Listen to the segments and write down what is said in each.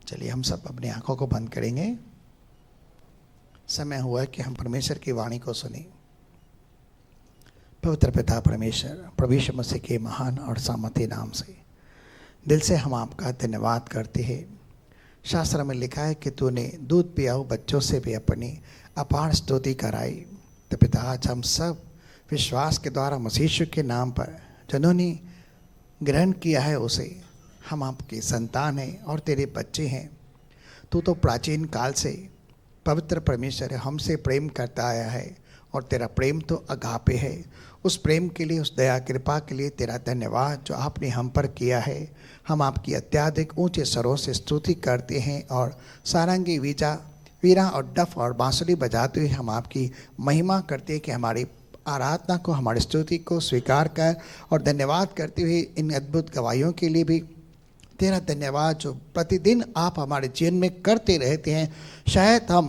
चलिए हम सब अपनी आंखों को बंद करेंगे। समय हुआ है कि हम परमेश्वर की वाणी को सुने। पवित्र पिता परमेश्वर, प्रभु यीशु मसीह के महान और सामर्थी नाम से दिल से हम आपका धन्यवाद करते हैं। शास्त्र में लिखा है कि तूने दूध पियाऊ बच्चों से भी अपनी अपार स्तुति कराई। तो पिता, आज हम सब विश्वास के द्वारा मसीह यीशु के नाम पर जिन्होंने ग्रहण किया है, उसे हम आपकी संतान हैं और तेरे बच्चे हैं। तू तो प्राचीन काल से पवित्र परमेश्वर हमसे प्रेम करता आया है और तेरा प्रेम तो अगापे है। उस प्रेम के लिए, उस दया कृपा के लिए तेरा धन्यवाद जो आपने हम पर किया है। हम आपकी अत्याधिक ऊंचे स्वरों से स्तुति करते हैं और सारंगी वीणा और डफ और बांसुरी बजाते हुए हम आपकी महिमा करते हैं कि हमारी आराधना को, हमारी स्तुति को स्वीकार कर। और धन्यवाद करते हुए इन अद्भुत गवाहियों के लिए भी तेरा धन्यवाद जो प्रतिदिन आप हमारे जीवन में करते रहते हैं। शायद हम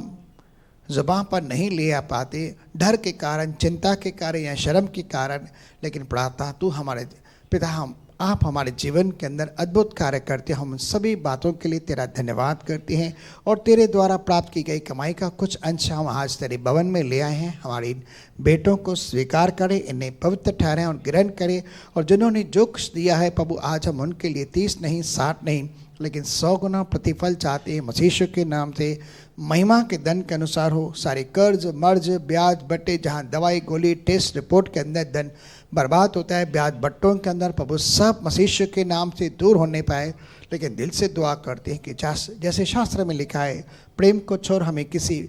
ज़ुबान पर नहीं ले आ पाते, डर के कारण, चिंता के कारण या शर्म के कारण, लेकिन प्रार्थना तू हमारे पिता, आप हमारे जीवन के अंदर अद्भुत कार्य करते हैं। हम सभी बातों के लिए तेरा धन्यवाद करते हैं और तेरे द्वारा प्राप्त की गई कमाई का कुछ अंश हम आज तेरे भवन में ले आए हैं। हमारे बेटों को स्वीकार करें, इन्हें पवित्र ठहरें और ग्रहण करें। और जिन्होंने जो कुछ दिया है प्रभु, आज हम उनके लिए 30 नहीं, 60 नहीं, लेकिन 100 गुना प्रतिफल चाहते हैं। मसीह यीशु के नाम से महिमा के धन के अनुसार हो। सारे कर्ज, मर्ज, ब्याज बट्टे, जहाँ दवाई गोली टेस्ट रिपोर्ट के अंदर धन बर्बाद होता है, ब्याज बट्टों के अंदर प्रभु सब मसीह यीशु के नाम से दूर होने पाए। लेकिन दिल से दुआ करते हैं कि जैसे शास्त्र में लिखा है, प्रेम को छोड़ हमें किसी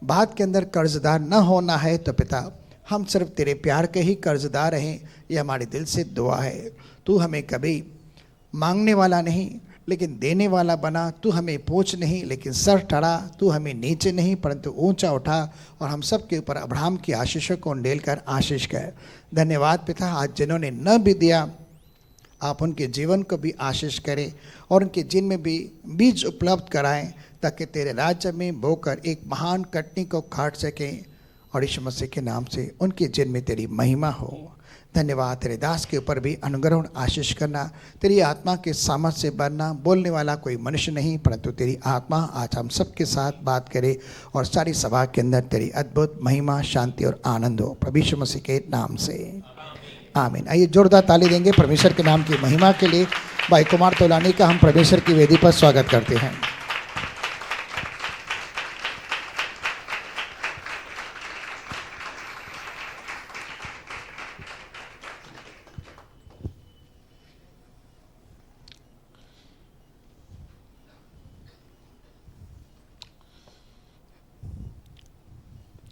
बात के अंदर कर्जदार न होना है। तो पिता, हम सिर्फ तेरे प्यार के ही कर्जदार रहें, ये हमारे दिल से दुआ है। तू हमें कभी मांगने वाला नहीं लेकिन देने वाला बना। तू हमें पूछ नहीं लेकिन सर ठहरा। तू हमें नीचे नहीं परंतु ऊंचा उठा और हम सब के ऊपर अब्राहम की आशीषों को उंडेल कर आशीष कर। धन्यवाद पिता, आज जिन्होंने न भी दिया आप उनके जीवन को भी आशीष करें और उनके जीवन में भी बीज उपलब्ध कराएं, ताकि तेरे राज्य में बोकर एक महान कटनी को काट सकें। और यीशु मसीह के नाम से उनके जीवन में तेरी महिमा हो। धन्यवाद, तेरे दास के ऊपर भी अनुग्रह आशीष करना, तेरी आत्मा के सामर्थ्य से भरना। बोलने वाला कोई मनुष्य नहीं परंतु तेरी आत्मा आज हम सबके साथ बात करे और सारी सभा के अंदर तेरी अद्भुत महिमा, शांति और आनंद हो, प्रभु यीशु मसीह के नाम से आमीन। आइए जोरदार ताली देंगे परमेश्वर के नाम की महिमा के लिए। भाई कुमार तोलानी का हम परमेश्वर की वेदी पर स्वागत करते हैं।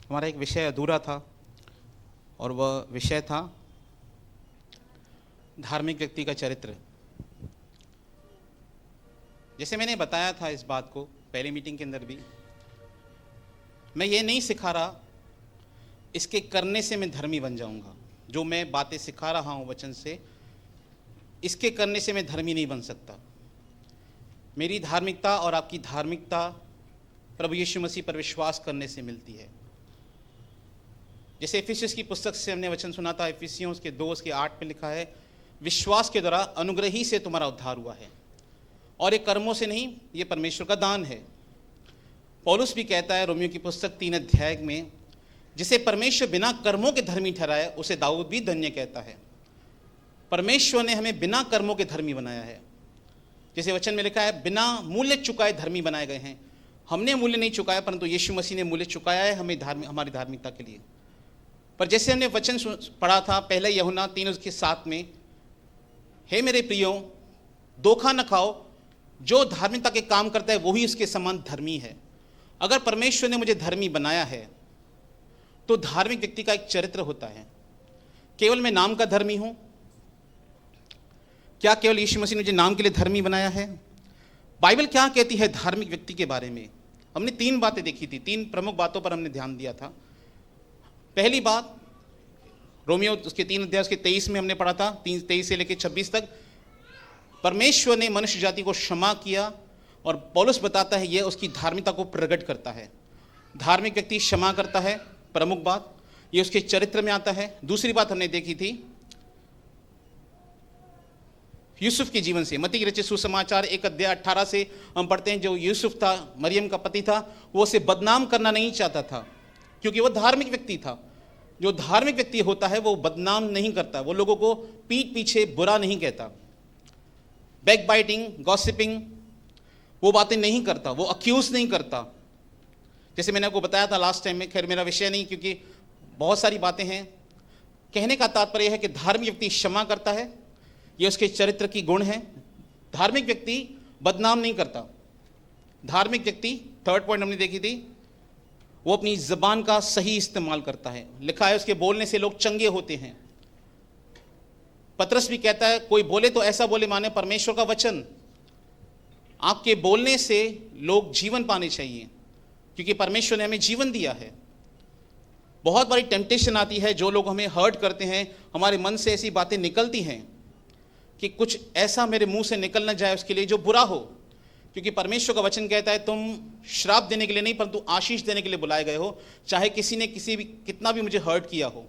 हमारा एक विषय अधूरा था और वह विषय था धार्मिक व्यक्ति का चरित्र। जैसे मैंने बताया था इस बात को पहली मीटिंग के अंदर भी, मैं ये नहीं सिखा रहा इसके करने से मैं धर्मी बन जाऊंगा। जो मैं बातें सिखा रहा हूँ वचन से, इसके करने से मैं धर्मी नहीं बन सकता। मेरी धार्मिकता और आपकी धार्मिकता प्रभु यीशु मसीह पर विश्वास करने से मिलती है। जैसे इफिसियंस की पुस्तक से हमने वचन सुना था, इफिसियों के 2 के 8 में लिखा है, विश्वास के द्वारा अनुग्रह ही से तुम्हारा उद्धार हुआ है और ये कर्मों से नहीं, ये परमेश्वर का दान है। पौलुस भी कहता है रोमियो की पुस्तक 3 अध्याय में, जिसे परमेश्वर बिना कर्मों के धर्मी ठहराए उसे दाऊद भी धन्य कहता है। परमेश्वर ने हमें बिना कर्मों के धर्मी बनाया है। जैसे वचन में लिखा है, बिना मूल्य चुकाए धर्मी बनाए गए हैं। हमने मूल्य नहीं चुकाया परंतु यीशु मसीह ने मूल्य चुकाया है हमें हमारी धार्मिकता के लिए। पर जैसे हमने वचन पढ़ा था पहले यूहन्ना 3:7 में, हे मेरे प्रियो, धोखा न खाओ, जो धार्मिकता के काम करता है वही उसके समान धर्मी है। अगर परमेश्वर ने मुझे धर्मी बनाया है तो धार्मिक व्यक्ति का एक चरित्र होता है। केवल मैं नाम का धर्मी हूं क्या? केवल यीशु मसीह ने मुझे नाम के लिए धर्मी बनाया है? बाइबल क्या कहती है धार्मिक व्यक्ति के बारे में? हमने 3 बातें देखी थी, 3 प्रमुख बातों पर हमने ध्यान दिया था। पहली बात, रोमियो उसके 3 अध्याय उसके 23 में हमने पढ़ा था, 23 से लेकर 26 तक, परमेश्वर ने मनुष्य जाति को क्षमा किया और पौलुस बताता है यह उसकी धार्मिकता को प्रकट करता है। धार्मिक व्यक्ति क्षमा करता है, प्रमुख बात, ये उसके चरित्र में आता है। दूसरी बात हमने देखी थी यूसुफ के जीवन से। मत्ती की रचित सुसमाचार 1 अध्याय 18 से हम पढ़ते हैं, जो यूसुफ था, मरियम का पति था, वो उसे बदनाम करना नहीं चाहता था क्योंकि वो धार्मिक व्यक्ति था। जो धार्मिक व्यक्ति होता है वो बदनाम नहीं करता, वो लोगों को पीठ पीछे बुरा नहीं कहता, बैक बाइटिंग, गॉसिपिंग, वो बातें नहीं करता, वो अक्यूज नहीं करता। जैसे मैंने आपको बताया था लास्ट टाइम में, खैर मेरा विषय नहीं क्योंकि बहुत सारी बातें हैं। कहने का तात्पर्य है कि धार्मिक व्यक्ति क्षमा करता है, ये उसके चरित्र की गुण है। धार्मिक व्यक्ति बदनाम नहीं करता। धार्मिक व्यक्ति, थर्ड पॉइंट हमने देखी थी, वो अपनी जबान का सही इस्तेमाल करता है। लिखा है उसके बोलने से लोग चंगे होते हैं। पतरस भी कहता है कोई बोले तो ऐसा बोले माने परमेश्वर का वचन। आपके बोलने से लोग जीवन पाने चाहिए क्योंकि परमेश्वर ने हमें जीवन दिया है। बहुत बड़ी टेम्पटेशन आती है, जो लोग हमें हर्ट करते हैं, हमारे मन से ऐसी बातें निकलती हैं कि कुछ ऐसा मेरे मुंह से निकल न जाए उसके लिए जो बुरा हो, क्योंकि परमेश्वर का वचन कहता है तुम श्राप देने के लिए नहीं परंतु आशीष देने के लिए बुलाए गए हो। चाहे किसी ने कितना भी मुझे हर्ट किया हो,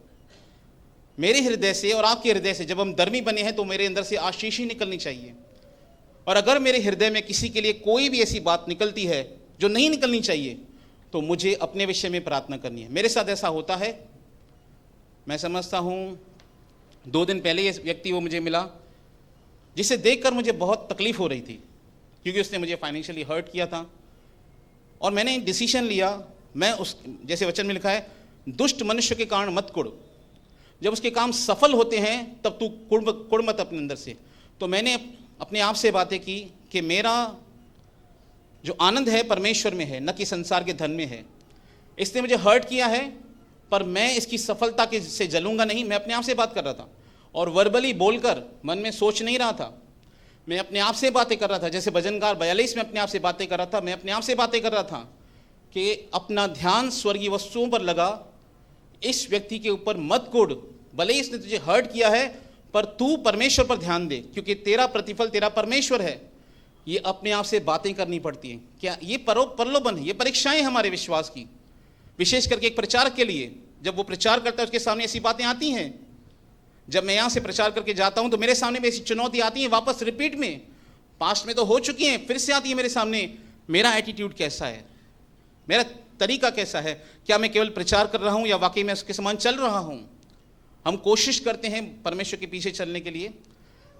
मेरे हृदय से और आपके हृदय से जब हम धर्मी बने हैं तो मेरे अंदर से आशीष ही निकलनी चाहिए। और अगर मेरे हृदय में किसी के लिए कोई भी ऐसी बात निकलती है जो नहीं निकलनी चाहिए तो मुझे अपने विषय में प्रार्थना करनी है। मेरे साथ ऐसा होता है। मैं समझता हूँ 2 दिन पहले ये व्यक्ति वो मुझे मिला जिसे देखकर मुझे बहुत तकलीफ हो रही थी क्योंकि उसने मुझे फाइनेंशियली हर्ट किया था। और मैंने डिसीजन लिया, मैं उस, जैसे वचन में लिखा है, दुष्ट मनुष्य के कारण मत कुड़, जब उसके काम सफल होते हैं तब तू कुड़ मत अपने अंदर से। तो मैंने अपने आप से बातें की कि मेरा जो आनंद है परमेश्वर में है, न कि संसार के धन में है। इसने मुझे हर्ट किया है पर मैं इसकी सफलता के से जलूंगा नहीं। मैं अपने आप से बात कर रहा था और वर्बली बोलकर, मन में सोच नहीं रहा था, मैं अपने आप से बातें कर रहा था। जैसे भजनकार 42 में अपने आप से बातें कर रहा था, मैं अपने आप से बातें कर रहा था कि अपना ध्यान स्वर्गीय वस्तुओं पर लगा, इस व्यक्ति के ऊपर मत कुड़, भले ही इसने तुझे हर्ट किया है पर तू परमेश्वर पर ध्यान दे क्योंकि तेरा प्रतिफल तेरा परमेश्वर है। ये अपने आप से बातें करनी पड़ती हैं। क्या ये प्रलोभन है, ये परीक्षाएं हमारे विश्वास की, विशेष करके एक प्रचारक के लिए। जब वो प्रचार करता है उसके सामने ऐसी बातें आती हैं। जब मैं यहाँ से प्रचार करके जाता हूँ तो मेरे सामने भी ऐसी चुनौती आती है, वापस रिपीट में, पास्ट में तो हो चुकी हैं, फिर से आती है मेरे सामने। मेरा एटीट्यूड कैसा है, मेरा तरीका कैसा है, क्या मैं केवल प्रचार कर रहा हूँ या वाकई में उसके समान चल रहा हूँ। हम कोशिश करते हैं परमेश्वर के पीछे चलने के लिए,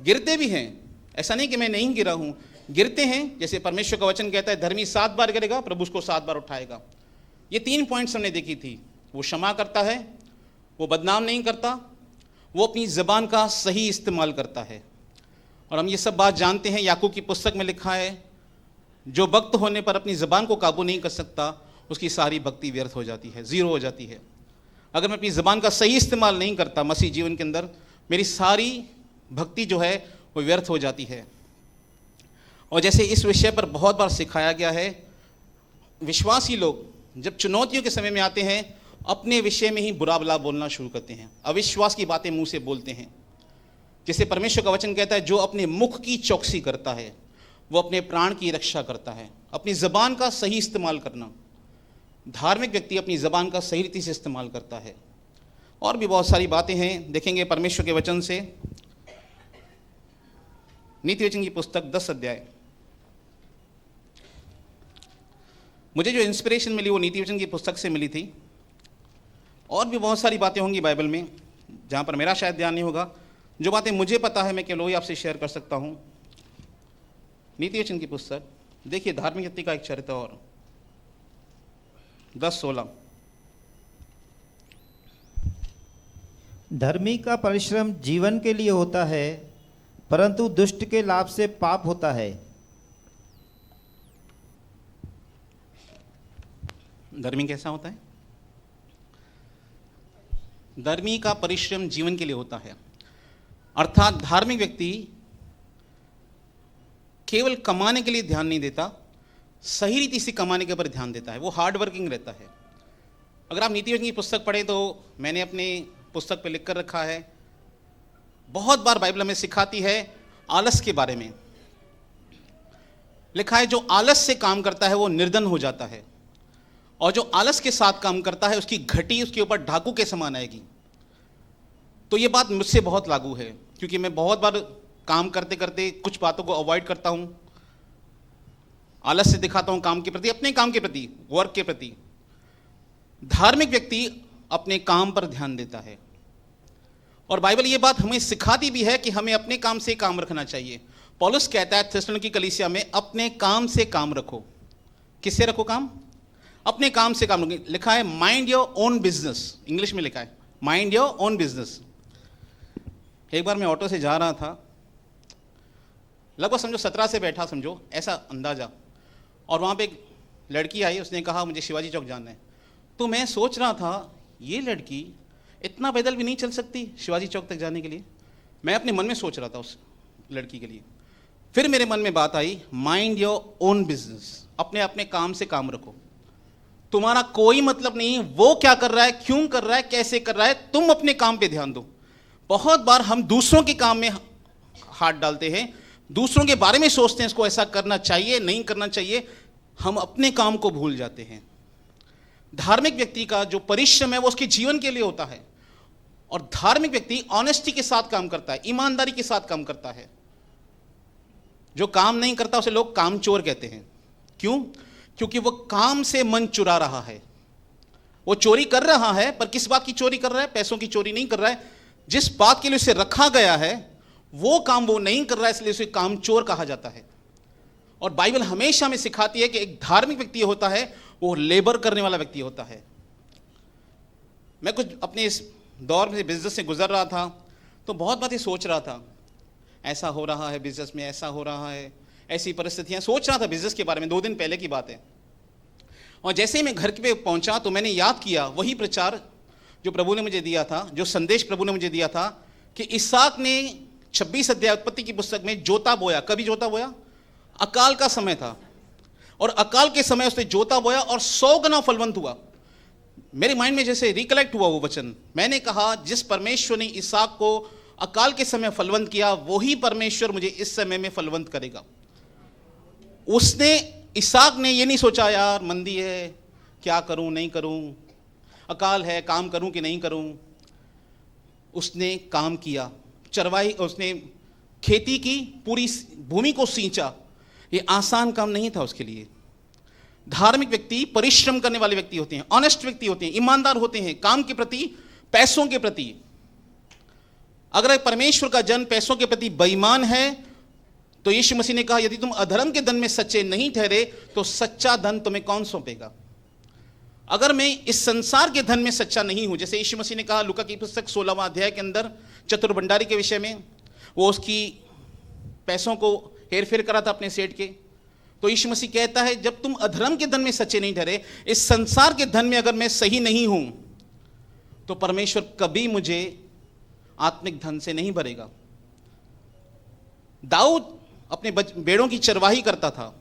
गिरते भी हैं, ऐसा नहीं कि मैं नहीं गिरा हूँ, गिरते हैं। जैसे परमेश्वर का वचन कहता है धर्मी 7 बार गिरेगा प्रभु उसको 7 बार उठाएगा। ये 3 पॉइंट्स हमने देखी थी। वो क्षमा करता है, वो बदनाम नहीं करता, वो अपनी ज़बान का सही इस्तेमाल करता है। और हम ये सब बात जानते हैं, याकूब की पुस्तक में लिखा है जो भक्त होने पर अपनी ज़बान को काबू नहीं कर सकता उसकी सारी भक्ति व्यर्थ हो जाती है, ज़ीरो हो जाती है। अगर मैं अपनी ज़बान का सही इस्तेमाल नहीं करता मसीह जीवन के अंदर, मेरी सारी भक्ति जो है वो व्यर्थ हो जाती है। और जैसे इस विषय पर बहुत बार सिखाया गया है, विश्वासी लोग जब चुनौतियों के समय में आते हैं अपने विषय में ही बुरा भला बोलना शुरू करते हैं, अविश्वास की बातें मुंह से बोलते हैं। जैसे परमेश्वर का वचन कहता है जो अपने मुख की चौकसी करता है वो अपने प्राण की रक्षा करता है। अपनी ज़बान का सही इस्तेमाल करना, धार्मिक व्यक्ति अपनी ज़बान का सही रीति से इस्तेमाल करता है। और भी बहुत सारी बातें हैं, देखेंगे परमेश्वर के वचन से। नीति वचन की पुस्तक 10 अध्याय। मुझे जो इंस्पिरेशन मिली वो नीति वचन की पुस्तक से मिली थी। और भी बहुत सारी बातें होंगी बाइबल में जहाँ पर मेरा शायद ध्यान नहीं होगा। जो बातें मुझे पता है मैं केवल वही आपसे शेयर कर सकता हूँ। नीति वचन की पुस्तक देखिए, धार्मिक व्यक्ति का एक चरित्र, और 10:16। धर्मी का परिश्रम जीवन के लिए होता है परंतु दुष्ट के लाभ से पाप होता है। धर्मी कैसा होता है? धर्मी का परिश्रम जीवन के लिए होता है, अर्थात धार्मिक व्यक्ति केवल कमाने के लिए ध्यान नहीं देता, सही रीति से कमाने के ऊपर ध्यान देता है। वो हार्ड वर्किंग रहता है। अगर आप नीति वचन की पुस्तक पढ़ें तो मैंने अपनी पुस्तक पे लिख कर रखा है, बहुत बार बाइबल हमें सिखाती है आलस के बारे में। लिखा है जो आलस से काम करता है वो निर्धन हो जाता है, और जो आलस के साथ काम करता है उसकी घटी उसके ऊपर ढाकू के समान आएगी। तो ये बात मुझसे बहुत लागू है क्योंकि मैं बहुत बार काम करते करते कुछ बातों को अवॉइड करता हूं, आलस्य दिखाता हूं काम के प्रति, अपने काम के प्रति, वर्क के प्रति। धार्मिक व्यक्ति अपने काम पर ध्यान देता है, और बाइबल ये बात हमें सिखाती भी है कि हमें अपने काम से काम रखना चाहिए। पौलुस कहता है थिस्सलुनीकि कलीसिया में, अपने काम से काम रखो। किससे रखो काम? अपने काम से काम रखो। लिखा है mind your own business, English में लिखा है माइंड योर ओन बिजनेस। एक बार मैं ऑटो से जा रहा था, लगभग समझो 17 से बैठा, समझो ऐसा अंदाजा, और वहाँ पे एक लड़की आई, उसने कहा मुझे शिवाजी चौक जाना है। तो मैं सोच रहा था ये लड़की इतना पैदल भी नहीं चल सकती शिवाजी चौक तक जाने के लिए। मैं अपने मन में सोच रहा था उस लड़की के लिए। फिर मेरे मन में बात आई, माइंड योर ओन बिजनेस, अपने अपने काम से काम रखो। तुम्हारा कोई मतलब नहीं वो क्या कर रहा है, क्यों कर रहा है, कैसे कर रहा है, तुम अपने काम पे ध्यान दो। बहुत बार हम दूसरों के काम में हाथ डालते हैं, दूसरों के बारे में सोचते हैं इसको ऐसा करना चाहिए, नहीं करना चाहिए, हम अपने काम को भूल जाते हैं। धार्मिक व्यक्ति का जो परिश्रम है वो उसके जीवन के लिए होता है, और धार्मिक व्यक्ति ऑनेस्टी के साथ काम करता है, ईमानदारी के साथ काम करता है। जो काम नहीं करता उसे लोग कामचोर कहते हैं। क्यों? क्योंकि वो काम से मन चुरा रहा है। वो चोरी कर रहा है, पर किस बात की चोरी कर रहा है? पैसों की चोरी नहीं कर रहा है। जिस बात के लिए उसे रखा गया है वो काम वो नहीं कर रहा है, इसलिए उसे कामचोर कहा जाता है। और बाइबल हमेशा हमें सिखाती है कि एक धार्मिक व्यक्ति होता है वो लेबर करने वाला व्यक्ति होता है। मैं कुछ अपने इस दौर में बिजनेस से गुजर रहा था, तो बहुत बातें सोच रहा था, ऐसा हो रहा है बिजनेस में, ऐसा हो रहा है, ऐसी परिस्थितियां सोच रहा था बिजनेस के बारे में। 2 दिन पहले की बात है। और जैसे ही मैं घर पे पहुंचा तो मैंने याद किया वही प्रचार जो प्रभु ने मुझे दिया था, जो संदेश प्रभु ने मुझे दिया था कि इसहाक ने 26 अध्याय उत्पत्ति की पुस्तक में जोता बोया। कभी जोता बोया? अकाल का समय था, और अकाल के समय उसने जोता बोया और 100 गुना फलवंत हुआ। मेरे माइंड में जैसे रिकलेक्ट हुआ वो वचन। मैंने कहा जिस परमेश्वर ने इसहाक को अकाल के समय फलवंत किया, वही परमेश्वर मुझे इस समय में फलवंत करेगा। उसने, इसहाक ने ये नहीं सोचा यार मंदी है, क्या करूं नहीं करूं, अकाल है, काम करूं कि नहीं करूं। उसने काम किया, चरवाई, उसने खेती की, पूरी भूमि को सींचा। ये आसान काम नहीं था उसके लिए। धार्मिक व्यक्ति परिश्रम करने वाले व्यक्ति होते हैं, ऑनेस्ट व्यक्ति होते हैं, ईमानदार होते हैं काम के प्रति, पैसों के प्रति। अगर परमेश्वर का जन पैसों के प्रति बेईमान है तो यीशु मसीह ने कहा यदि तुम अधर्म के धन में सच्चे नहीं ठहरे तो सच्चा धन तुम्हें कौन सौंपेगा। अगर मैं इस संसार के धन में सच्चा नहीं हूं, जैसे यीशु मसीह ने कहा लूका की पुस्तक 16वां अध्याय के अंदर चतुर भंडारी के विषय में, वो उसकी पैसों को हेरफेर करा था अपने सेठ के। तो यीशु मसीह कहता है जब तुम अधर्म के धन में सच्चे नहीं ठहरे, इस संसार के धन में अगर मैं सही नहीं हूं तो परमेश्वर कभी मुझे आत्मिक धन से नहीं भरेगा। दाऊद अपने भेड़ों की चरवाही करता था,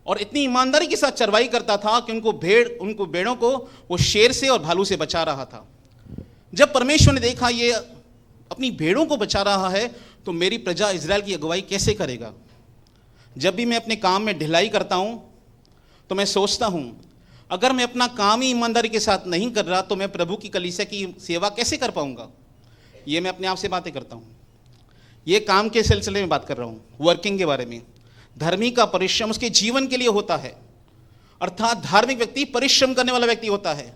और इतनी ईमानदारी के साथ चरवाही करता था कि उनको भेड़ों को वो शेर से और भालू से बचा रहा था। जब परमेश्वर ने देखा ये अपनी भेड़ों को बचा रहा है तो मेरी प्रजा इजराइल की अगुवाई कैसे करेगा। जब भी मैं अपने काम में ढिलाई करता हूं तो मैं सोचता हूं अगर मैं अपना काम ही ईमानदारी के साथ नहीं कर रहा तो मैं प्रभु की कलीसिया की सेवा कैसे कर पाऊंगा। ये मैं अपने आप से बातें करता हूं। ये काम के सिलसिले में बात कर रहा हूं, वर्किंग के बारे में। धर्मी का परिश्रम उसके जीवन के लिए होता है, अर्थात धार्मिक व्यक्ति परिश्रम करने वाला व्यक्ति होता है।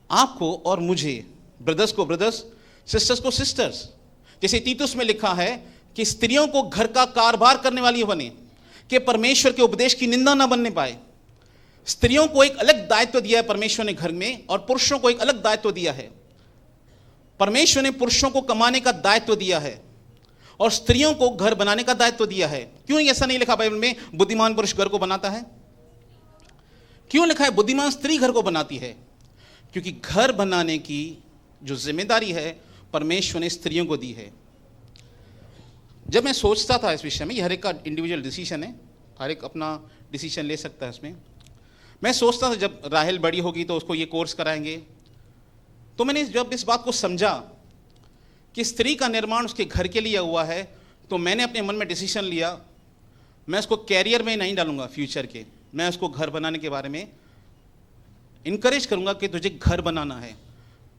आपको और मुझे, ब्रदर्स को ब्रदर्स, सिस्टर्स को सिस्टर्स, जैसे तीतुस में लिखा है कि स्त्रियों को घर का कारभार करने वाली बने, कि परमेश्वर के उपदेश की निंदा ना बनने पाए। स्त्रियों को एक अलग दायित्व दिया है परमेश्वर ने घर में, और पुरुषों को एक अलग दायित्व दिया है। परमेश्वर ने पुरुषों को कमाने का दायित्व दिया है और स्त्रियों को घर बनाने का दायित्व दिया है। क्यों ऐसा नहीं लिखा बाइबल में बुद्धिमान पुरुष घर को बनाता है? क्यों लिखा है बुद्धिमान स्त्री घर को बनाती है? क्योंकि घर बनाने की जो जिम्मेदारी है परमेश्वर ने स्त्रियों को दी है। जब मैं सोचता था इस विषय में, ये हर एक का इंडिविजुअल डिसीजन है, हर एक अपना डिसीजन ले सकता है इसमें। मैं सोचता था जब राहेल बड़ी होगी तो उसको ये कोर्स कराएंगे। तो मैंने जब इस बात को समझा कि स्त्री का निर्माण उसके घर के लिए हुआ है, तो मैंने अपने मन में डिसीजन लिया मैं उसको कैरियर में नहीं डालूंगा फ्यूचर के, मैं उसको घर बनाने के बारे में इनकरेज करूंगा कि तुझे घर बनाना है।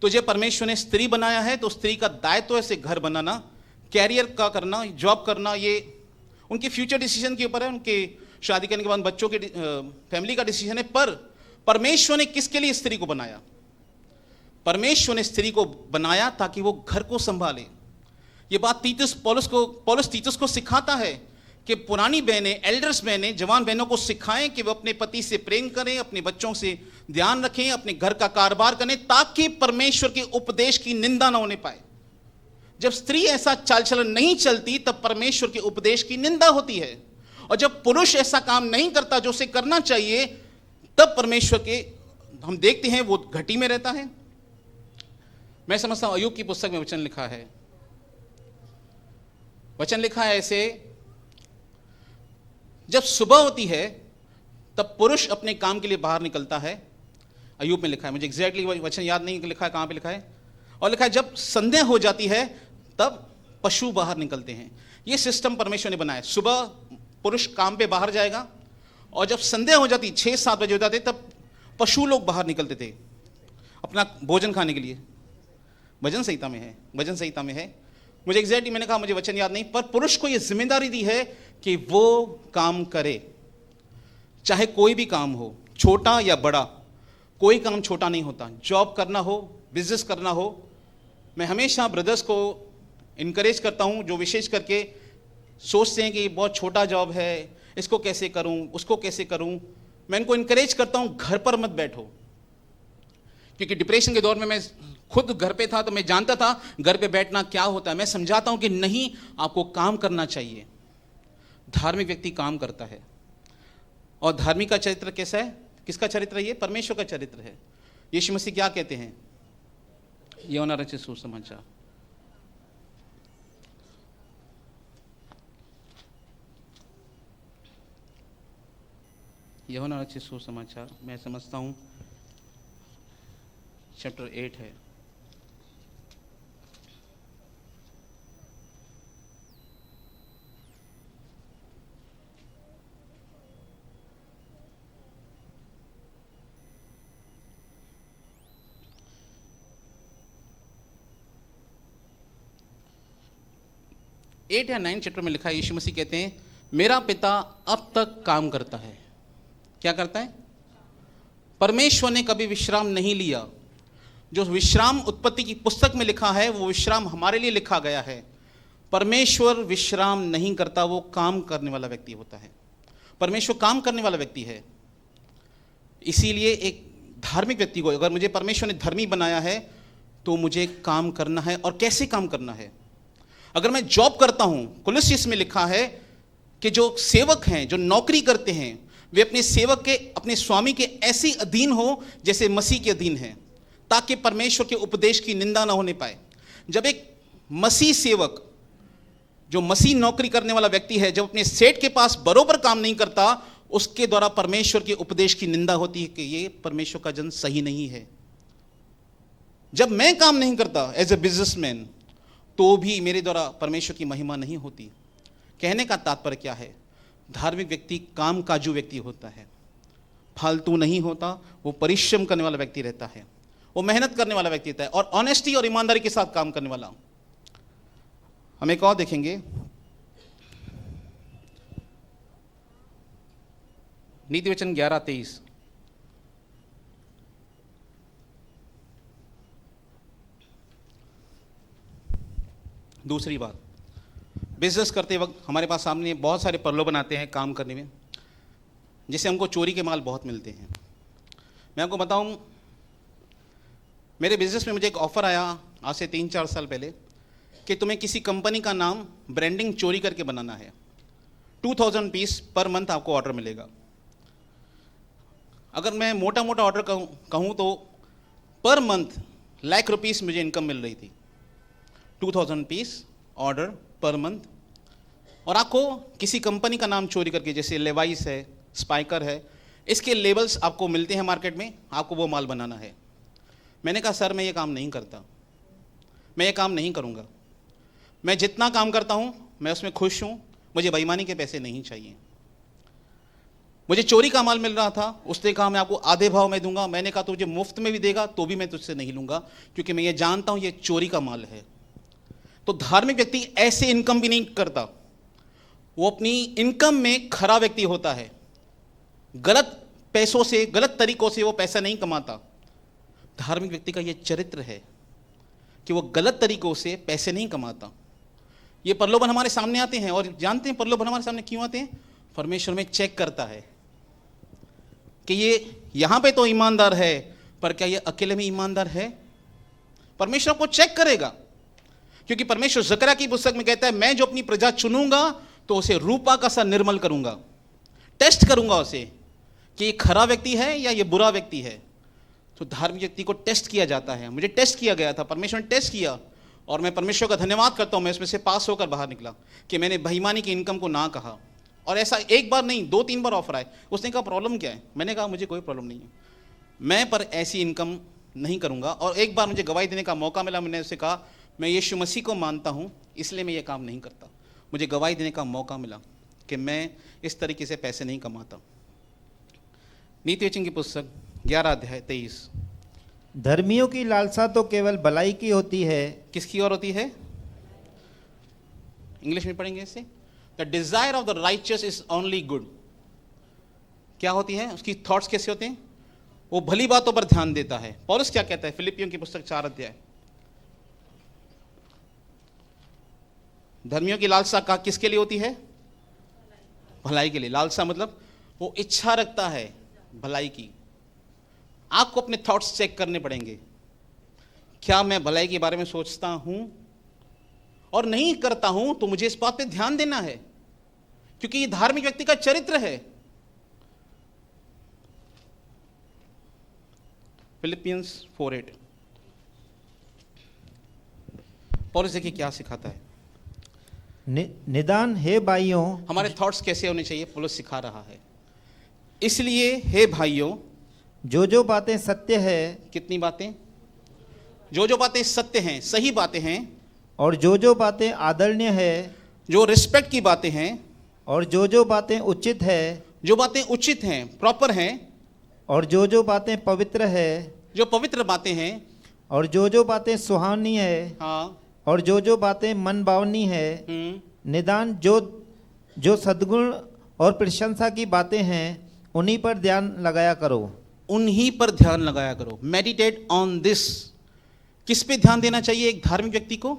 तुझे परमेश्वर ने स्त्री बनाया है तो स्त्री का दायित्व है से घर बनाना, कैरियर का करना, जॉब करना, ये उनके फ्यूचर डिसीजन के ऊपर है, उनके शादी करने के बाद बच्चों के फैमिली का डिसीजन है। पर परमेश्वर ने किसके लिए स्त्री को बनाया? परमेश्वर ने स्त्री को बनाया ताकि वो घर को संभाले। ये बात पौलुस तीतुस को सिखाता है कि पुरानी बहनें, एल्डर्स बहनें, जवान बहनों को सिखाएं कि वो अपने पति से प्रेम करें, अपने बच्चों से ध्यान रखें, अपने घर का कारोबार करें, ताकि परमेश्वर के उपदेश की निंदा ना होने पाए। जब स्त्री ऐसा चाल चलन नहीं चलती तब परमेश्वर के उपदेश की निंदा होती है, और जब पुरुष ऐसा काम नहीं करता जो उसे करना चाहिए, तब परमेश्वर के हम देखते हैं वो घटी में रहता है। मैं समझता हूं अय्यूब की पुस्तक में वचन लिखा है, ऐसे, जब सुबह होती है तब पुरुष अपने काम के लिए बाहर निकलता है। अय्यूब में लिखा है, मुझे एग्जैक्टली वचन याद नहीं लिखा है कहां पे लिखा है, और लिखा है जब संध्या हो जाती है तब पशु बाहर निकलते हैं। यह सिस्टम परमेश्वर ने बनाया। सुबह पुरुष काम पे बाहर जाएगा, और जब संध्या हो जाती, 6-7 बजे हो जाते, तब पशु लोग बाहर निकलते थे अपना भोजन खाने के लिए। भजन संहिता में है, मुझे एग्जैक्टली, मैंने कहा मुझे वचन याद नहीं, पर पुरुष को यह जिम्मेदारी दी है कि वो काम करे, चाहे कोई भी काम हो, छोटा या बड़ा। कोई काम छोटा नहीं होता। जॉब करना हो, बिजनेस करना हो, मैं हमेशा ब्रदर्स को इनकरेज करता हूं जो विशेष करके सोचते हैं कि बहुत छोटा जॉब है, इसको कैसे करूं, उसको कैसे करूं। मैं इनको इनकरेज करता हूं, घर पर मत बैठो, क्योंकि डिप्रेशन के दौर में मैं खुद घर पे था तो मैं जानता था घर पे बैठना क्या होता है। मैं समझाता हूं कि नहीं, आपको काम करना चाहिए। धार्मिक व्यक्ति काम करता है, और धार्मिक का चरित्र कैसा है? किसका चरित्र है? ये परमेश्वर का चरित्र है। यीशु मसीह क्या कहते हैं? यूहन्ना रचित सुसमाचार, यूहन्ना रचित सुसमाचार, मैं समझता हूं चैप्टर 8 है। एट या 9 चैप्टर में लिखा है, यीशु मसीह कहते हैं मेरा पिता अब तक काम करता है। क्या करता है? परमेश्वर ने कभी विश्राम नहीं लिया। जो विश्राम उत्पत्ति की पुस्तक में लिखा है वो विश्राम हमारे लिए लिखा गया है। परमेश्वर विश्राम नहीं करता, वो काम करने वाला व्यक्ति होता है। परमेश्वर काम करने वाला व्यक्ति है। इसीलिए एक धार्मिक व्यक्ति को, अगर मुझे परमेश्वर ने धर्मी बनाया है तो मुझे काम करना है। और कैसे काम करना है? अगर मैं जॉब करता हूं, कुलुस्सियों में लिखा है कि जो सेवक हैं, जो नौकरी करते हैं, वे अपने सेवक के, अपने स्वामी के ऐसे अधीन हो जैसे मसीह के अधीन हैं, ताकि परमेश्वर के उपदेश की निंदा ना होने पाए। जब एक मसीह सेवक, जो मसीह नौकरी करने वाला व्यक्ति है, जब अपने सेठ के पास बरोबर काम नहीं करता, उसके द्वारा परमेश्वर के उपदेश की निंदा होती है कि ये परमेश्वर का जन सही नहीं है। जब मैं काम नहीं करता एज ए बिजनेसमैन, तो भी मेरे द्वारा परमेश्वर की महिमा नहीं होती। कहने का तात्पर्य क्या है? धार्मिक व्यक्ति काम काजू व्यक्ति होता है, फालतू नहीं होता, वो परिश्रम करने वाला व्यक्ति रहता है, वो मेहनत करने वाला व्यक्ति रहता है, और ऑनेस्टी और ईमानदारी के साथ काम करने वाला। हम एक और देखेंगे, नीति वचन 11:23। दूसरी बात, बिजनेस करते वक्त हमारे पास सामने बहुत सारे प्रलोभन आते हैं काम करने में, जिससे हमको चोरी के माल बहुत मिलते हैं। मैं आपको बताऊं, मेरे बिजनेस में मुझे एक ऑफर आया आज से 3-4 साल पहले कि तुम्हें किसी कंपनी का नाम ब्रांडिंग चोरी करके बनाना है, 2000 पीस पर मंथ आपको ऑर्डर मिलेगा। अगर मैं मोटा मोटा ऑर्डर कहूँ तो पर मंथ लाख रुपीस मुझे इनकम मिल रही थी, 2000 पीस ऑर्डर पर मंथ। और आपको किसी कंपनी का नाम चोरी करके, जैसे लेवाइस है, स्पाइकर है, इसके लेबल्स आपको मिलते हैं मार्केट में, आपको वो माल बनाना है। मैंने कहा सर मैं ये काम नहीं करता, मैं ये काम नहीं करूँगा। मैं जितना काम करता हूँ मैं उसमें खुश हूँ, मुझे बेईमानी के पैसे नहीं चाहिए। मुझे चोरी का माल मिल रहा था, उसने कहा मैं आपको आधे भाव में दूंगा। मैंने कहा तो मुझे मुफ्त में भी देगा तो भी मैं तुझसे नहीं लूँगा, क्योंकि मैं ये जानता हूँ ये चोरी का माल है। तो धार्मिक व्यक्ति ऐसे इनकम भी नहीं करता, वो अपनी इनकम में खरा व्यक्ति होता है। गलत पैसों से, गलत तरीकों से वो पैसा नहीं कमाता। धार्मिक व्यक्ति का ये चरित्र है कि वो गलत तरीकों से पैसे नहीं कमाता। ये प्रलोभन हमारे सामने आते हैं, और जानते हैं प्रलोभन हमारे सामने क्यों आते हैं? परमेश्वर में चेक करता है कि ये यहां पे तो ईमानदार है, पर क्या ये अकेले में ईमानदार है? परमेश्वर को चेक करेगा, क्योंकि परमेश्वर ज़करिया की पुस्तक में कहता है, मैं जो अपनी प्रजा चुनूंगा तो उसे रूपा का सा निर्मल करूंगा, टेस्ट करूंगा उसे कि ये खरा व्यक्ति है या ये बुरा व्यक्ति है। तो धार्मिक व्यक्ति को टेस्ट किया जाता है। मुझे टेस्ट किया गया था, परमेश्वर ने टेस्ट किया, और मैं परमेश्वर का धन्यवाद करता हूं, मैं इसमें से पास होकर बाहर निकला कि मैंने बेईमानी की इनकम को ना कहा। और ऐसा एक बार नहीं, 2-3 बार ऑफर आए। उसने कहा प्रॉब्लम क्या है? मैंने कहा मुझे कोई प्रॉब्लम नहीं है, मैं पर ऐसी इनकम नहीं करूंगा। और एक बार मुझे गवाही देने का मौका मिला, मैंने उससे कहा मैं यीशु मसीह को मानता हूं, इसलिए मैं ये काम नहीं करता। मुझे गवाही देने का मौका मिला कि मैं इस तरीके से पैसे नहीं कमाता। नीति वचन की पुस्तक 11 अध्याय 23। धर्मियों की लालसा तो केवल भलाई की होती है। किसकी ओर होती है? इंग्लिश में पढ़ेंगे इसे। The desire of the righteous is only good. क्या होती है? उसकी थॉट्स कैसे होते हैं? वो भली बातों पर ध्यान देता है। पौलुस क्या कहता है फिलिपियों की पुस्तक 4 अध्याय? धर्मियों की लालसा का किसके लिए होती है? भलाई के लिए। लालसा मतलब वो इच्छा रखता है भलाई की। आपको अपने थॉट्स चेक करने पड़ेंगे, क्या मैं भलाई के बारे में सोचता हूं? और नहीं करता हूं तो मुझे इस बात पे ध्यान देना है, क्योंकि ये धार्मिक व्यक्ति का चरित्र है। फिलिपियंस 4:8 पौलुस देखिए क्या सिखाता है। निदान हे भाइयों, हमारे थॉट्स कैसे होने चाहिए पौलुस सिखा रहा है। इसलिए हे भाइयों, जो बातें सत्य है, कितनी बातें? जो बातें सत्य हैं, सही बातें हैं, और जो बातें आदरणीय है, जो रिस्पेक्ट की बातें हैं, और जो बातें उचित है, जो बातें उचित हैं, प्रॉपर हैं, और जो बातें पवित्र है, जो पवित्र बातें हैं, और जो बातें सुहावनी है, हाँ, और जो बातें मन भावनी है, निदान जो सद्गुण और प्रशंसा की बातें हैं, उन्हीं पर ध्यान लगाया करो। उन्हीं पर ध्यान लगाया करो। Meditate on this. किस पे ध्यान देना चाहिए एक धार्मिक व्यक्ति को?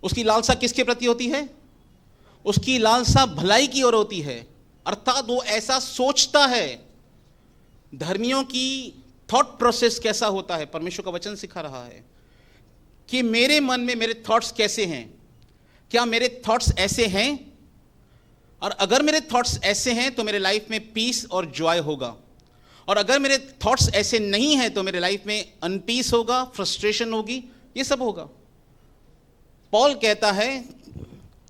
उसकी लालसा किसके प्रति होती है? उसकी लालसा भलाई की ओर होती है, अर्थात वो ऐसा सोचता है। धर्मियों की थॉट प्रोसेस कैसा होता है? परमेश्वर का वचन सिखा रहा है कि मेरे मन में मेरे थॉट्स कैसे हैं। क्या मेरे थॉट्स ऐसे हैं? और अगर मेरे थॉट्स ऐसे हैं तो मेरे लाइफ में पीस और जॉय होगा, और अगर मेरे थॉट्स ऐसे नहीं हैं तो मेरे लाइफ में अनपीस होगा, फ्रस्ट्रेशन होगी, ये सब होगा। पॉल कहता है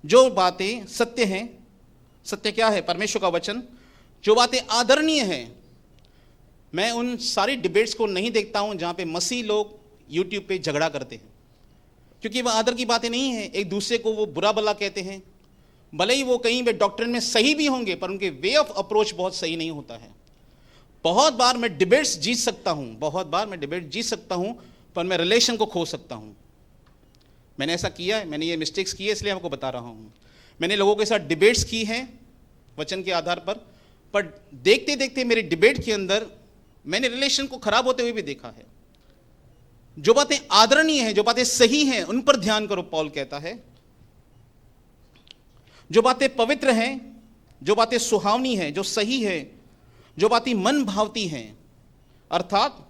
जो बातें सत्य हैं, सत्य क्या है? परमेश्वर का वचन। जो बातें आदरणीय हैं, मैं उन सारी डिबेट्स को नहीं देखता हूं जहां पे मसीह लोग यूट्यूब पे झगड़ा करते हैं, क्योंकि वह आदर की बातें नहीं है। एक दूसरे को वो बुरा भला कहते हैं, भले ही वो कहीं पे डॉक्ट्रिन में सही भी होंगे, पर उनके वे ऑफ अप्रोच बहुत सही नहीं होता है। बहुत बार मैं डिबेट्स जीत सकता हूं, बहुत बार मैं डिबेट जीत सकता हूं, पर मैं रिलेशन को खो सकता हूं। मैंने ऐसा किया है, मैंने ये मिस्टेक्स की है, इसलिए आपको बता रहा हूं। मैंने लोगों के साथ डिबेट्स की हैं वचन के आधार पर देखते देखते मेरी डिबेट के अंदर मैंने रिलेशन को खराब होते हुए भी देखा है। जो बातें आदरणीय हैं, जो बातें सही हैं, उन पर ध्यान करो, पॉल कहता है। जो बातें पवित्र हैं, जो बातें सुहावनी हैं, जो सही है, जो बातें मन भावती हैं, अर्थात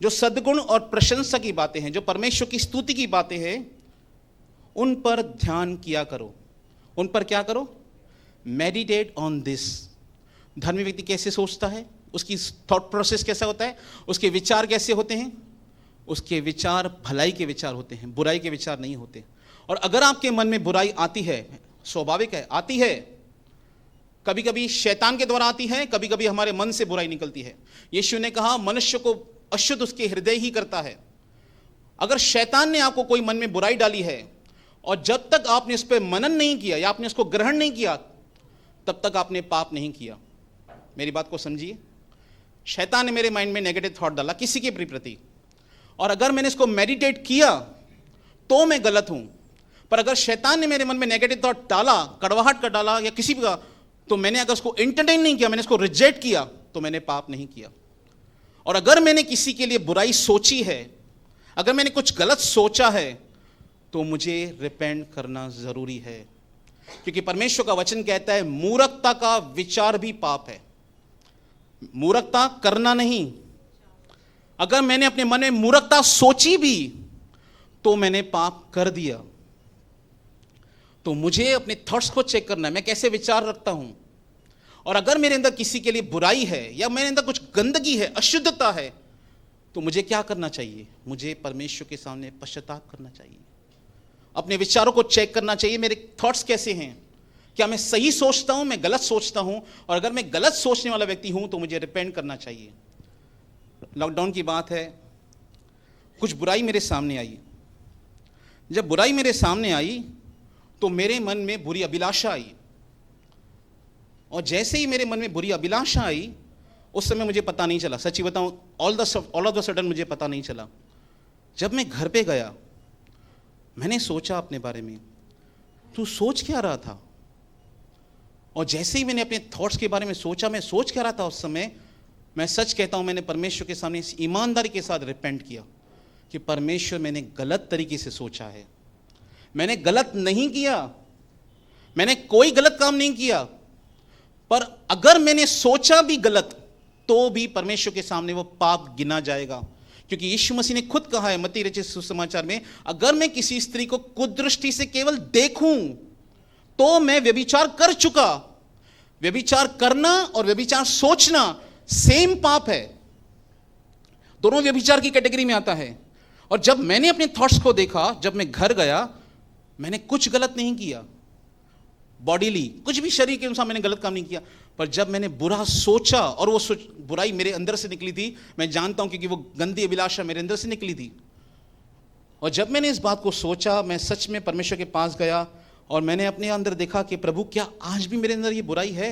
जो सद्गुण और प्रशंसा की बातें हैं, जो परमेश्वर की स्तुति की बातें हैं, उन पर ध्यान किया करो। उन पर क्या करो? Meditate on this. धर्मी व्यक्ति कैसे सोचता है? उसकी थॉट प्रोसेस कैसा होता है? उसके विचार कैसे होते हैं? उसके विचार भलाई के विचार होते हैं, बुराई के विचार नहीं होते। और अगर आपके मन में बुराई आती है, स्वाभाविक है, आती है, कभी कभी शैतान के द्वारा आती है, कभी कभी हमारे मन से बुराई निकलती है। यीशु ने कहा मनुष्य को अशुद्ध उसके हृदय ही करता है। अगर शैतान ने आपको कोई मन में बुराई डाली है और जब तक आपने उस पर मनन नहीं किया या आपने उसको ग्रहण नहीं किया, तब तक आपने पाप नहीं किया। मेरी बात को समझिए। शैतान ने मेरे माइंड में नेगेटिव थॉट डाला किसी के प्रति, और अगर मैंने इसको मेडिटेट किया तो मैं गलत हूं। पर अगर शैतान ने मेरे मन में नेगेटिव थॉट डाला, कड़वाहट का डाला या किसी भी का, तो मैंने अगर उसको एंटरटेन नहीं किया, मैंने उसको रिजेक्ट किया, तो मैंने पाप नहीं किया। और अगर मैंने किसी के लिए बुराई सोची है, अगर मैंने कुछ गलत सोचा है, तो मुझे रिपेंट करना जरूरी है, क्योंकि परमेश्वर का वचन कहता है मूर्खता का विचार भी पाप है। मूर्खता करना नहीं, अगर मैंने अपने मन में मूर्खता सोची भी तो मैंने पाप कर दिया। तो मुझे अपने थॉट्स को चेक करना है, मैं कैसे विचार रखता हूं। और अगर मेरे अंदर किसी के लिए बुराई है या मेरे अंदर कुछ गंदगी है, अशुद्धता है, तो मुझे क्या करना चाहिए? मुझे परमेश्वर के सामने पश्चाताप करना चाहिए, अपने विचारों को चेक करना चाहिए, मेरे थॉट्स कैसे हैं, क्या मैं सही सोचता हूं, मैं गलत सोचता हूं। और अगर मैं गलत सोचने वाला व्यक्ति हूं तो मुझे रिपेंट करना चाहिए। लॉकडाउन की बात है, कुछ बुराई मेरे सामने आई। जब बुराई मेरे सामने आई तो मेरे मन में बुरी अभिलाषा आई, और जैसे ही मेरे मन में बुरी अभिलाषा आई, उस समय मुझे पता नहीं चला, सच्ची बताऊं, ऑल ऑफ द सडन मुझे पता नहीं चला। जब मैं घर पे गया, मैंने सोचा अपने बारे में, तू सोच क्या रहा था? और जैसे ही मैंने अपने थॉट्स के बारे में सोचा, मैं सोच क्या रहा था उस समय, मैं सच कहता हूं, मैंने परमेश्वर के सामने इस ईमानदारी के साथ रिपेंट किया कि परमेश्वर, मैंने गलत तरीके से सोचा है, मैंने गलत नहीं किया, मैंने कोई गलत काम नहीं किया, पर अगर मैंने सोचा भी गलत तो भी परमेश्वर के सामने वो पाप गिना जाएगा। क्योंकि यीशु मसीह ने खुद कहा है मत्ती रचित सुसमाचार में, अगर मैं किसी स्त्री को कुदृष्टि से केवल देखूं तो मैं व्यभिचार कर चुका। व्यभिचार करना और व्यभिचार सोचना सेम पाप है, दोनों व्यभिचार की कैटेगरी में आता है। और जब मैंने अपने थॉट्स को देखा, जब मैं घर गया, मैंने कुछ गलत नहीं किया, बॉडीली कुछ भी शरीर के अनुसार मैंने गलत काम नहीं किया, पर जब मैंने बुरा सोचा और वो बुराई मेरे अंदर से निकली थी, मैं जानता हूं क्योंकि वो गंदी अभिलाषा मेरे अंदर से निकली थी। और जब मैंने इस बात को सोचा, मैं सच में परमेश्वर के पास गया और मैंने अपने अंदर देखा कि प्रभु, क्या आज भी मेरे अंदर ये बुराई है?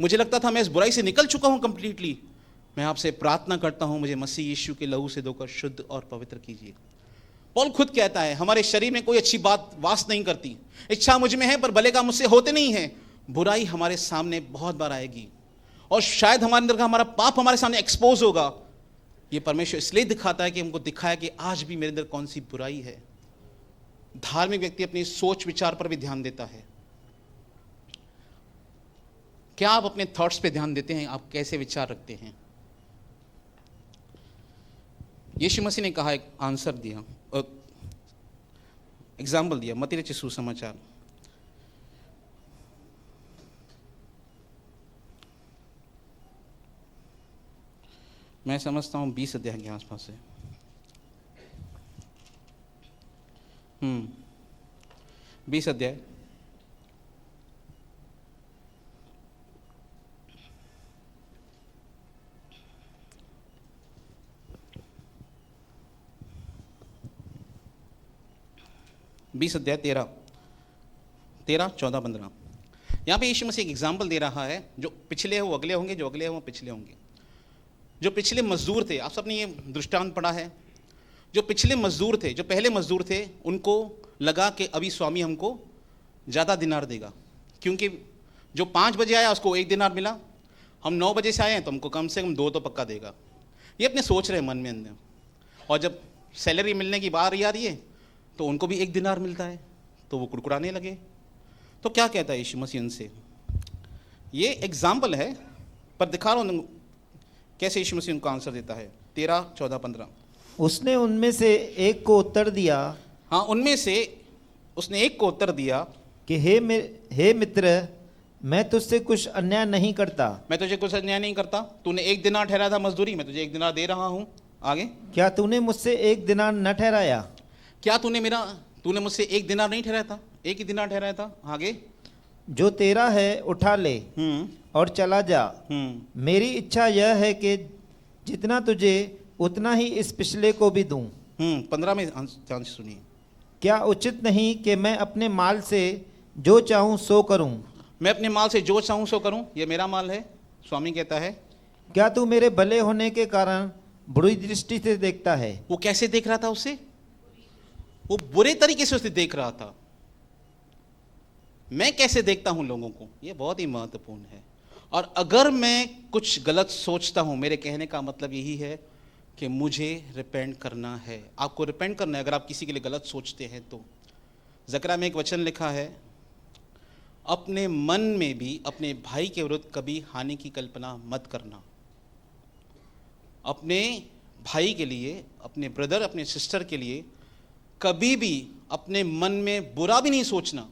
मुझे लगता था मैं इस बुराई से निकल चुका हूं कंप्लीटली। मैं आपसे प्रार्थना करता हूं, मुझे मसीह यीशु के लहू से धोकर शुद्ध और पवित्र कीजिए। पौल खुद कहता है, हमारे शरीर में कोई अच्छी बात वास नहीं करती, इच्छा मुझ में है पर भले काम मुझसे होते नहीं है। बुराई हमारे सामने बहुत बार आएगी और शायद हमारे अंदर का हमारा पाप हमारे सामने एक्सपोज होगा। ये परमेश्वर इसलिए दिखाता है कि हमको दिखाया कि आज भी मेरे अंदर कौन सी बुराई है। धार्मिक व्यक्ति अपनी सोच विचार पर भी ध्यान देता है। क्या आप अपने थॉट्स पे ध्यान देते हैं? आप कैसे विचार रखते हैं? यीशु मसीह ने कहा, एक आंसर दिया, एग्जाम्पल दिया, मत्ती रचित सुसमाचार मैं समझता हूं 20 अध्याय के आसपास है। 20 अध्याय अध्याय 13, 14, 15। यहाँ पे यीशु मसीह एक एग्जाम्पल दे रहा है, जो पिछले हैं वो अगले होंगे, जो अगले हैं वो पिछले होंगे। जो पिछले मजदूर थे, आप सबने ये दृष्टांत पढ़ा है, जो पिछले मजदूर थे, जो पहले मजदूर थे, उनको लगा कि अभी स्वामी हमको ज़्यादा दिनार देगा, क्योंकि जो 5 बजे आया उसको 1 दिनार मिला, हम 9 बजे से आए हैं तो हमको कम से कम 2 तो पक्का देगा। ये अपने सोच रहे मन में अंदर। और जब सैलरी मिलने की बारी आ रही है तो उनको भी 1 दिनार मिलता है, तो वो कुड़कुड़ाने लगे। तो क्या कहता है यीशु मसीह उनसे? ये एग्जाम्पल है, पर दिखा रहा हूँ कैसे यीशु मसीह उनको आंसर देता है। 13, 14, 15। उसने उनमें से एक को उत्तर दिया, हाँ, उनमें से उसने एक को उत्तर दिया कि हे मित्र, मैं तुझसे कुछ अन्याय नहीं करता। मैं तुझे कुछ अन्याय नहीं करता। तूने 1 दिनार ठहराया था मजदूरी, मैं तुझे 1 दिनार दे रहा हूँ। आगे, क्या तूने मुझसे 1 दिनार न ठहराया? क्या तूने मुझसे 1 दिनार नहीं ठहराया था? 1 ही दिनार ठहराया था। आगे, जो तेरा है उठा ले और चला जा। मेरी इच्छा यह है कि जितना तुझे उतना ही इस पिछले को भी दूं। 15 में ध्यान से सुनिए। क्या उचित नहीं कि मैं अपने माल से जो चाहूं सो करूं? मैं अपने माल से जो चाहूं सो करूं, ये मेरा माल है, स्वामी कहता है। क्या तू मेरे भले होने के कारण बुरी दृष्टि से देखता है? वो कैसे देख रहा था उसे? वो बुरे तरीके से उसे देख रहा था। मैं कैसे देखता हूं लोगों को, यह बहुत ही महत्वपूर्ण है। और अगर मैं कुछ गलत सोचता हूं, मेरे कहने का मतलब यही है कि मुझे रिपेंट करना है। आपको रिपेंट करना है अगर आप किसी के लिए गलत सोचते हैं तो। ज़करिया में एक वचन लिखा है, अपने मन में भी अपने भाई के विरुद्ध कभी हानि की कल्पना मत करना। अपने भाई के लिए, अपने ब्रदर, अपने सिस्टर के लिए कभी भी अपने मन में बुरा भी नहीं सोचना।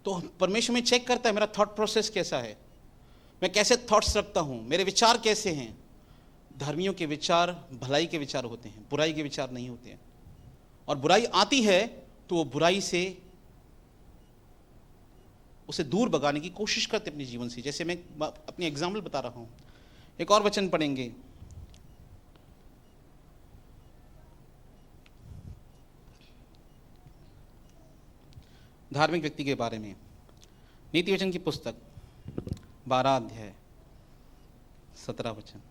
तो परमेश्वर में चेक करता है मेरा थॉट प्रोसेस कैसा है, मैं कैसे थॉट्स रखता हूं, मेरे विचार कैसे हैं। धर्मियों के विचार भलाई के विचार होते हैं, बुराई के विचार नहीं होते हैं। और बुराई आती है तो वो बुराई से उसे दूर भगाने की कोशिश करते अपने जीवन से। जैसे मैं अपनी एग्जाम्पल बता रहा हूं। एक और वचन पढ़ेंगे, धार्मिक व्यक्ति के बारे में, नीति वचन की पुस्तक 12 अध्याय 17 वचन।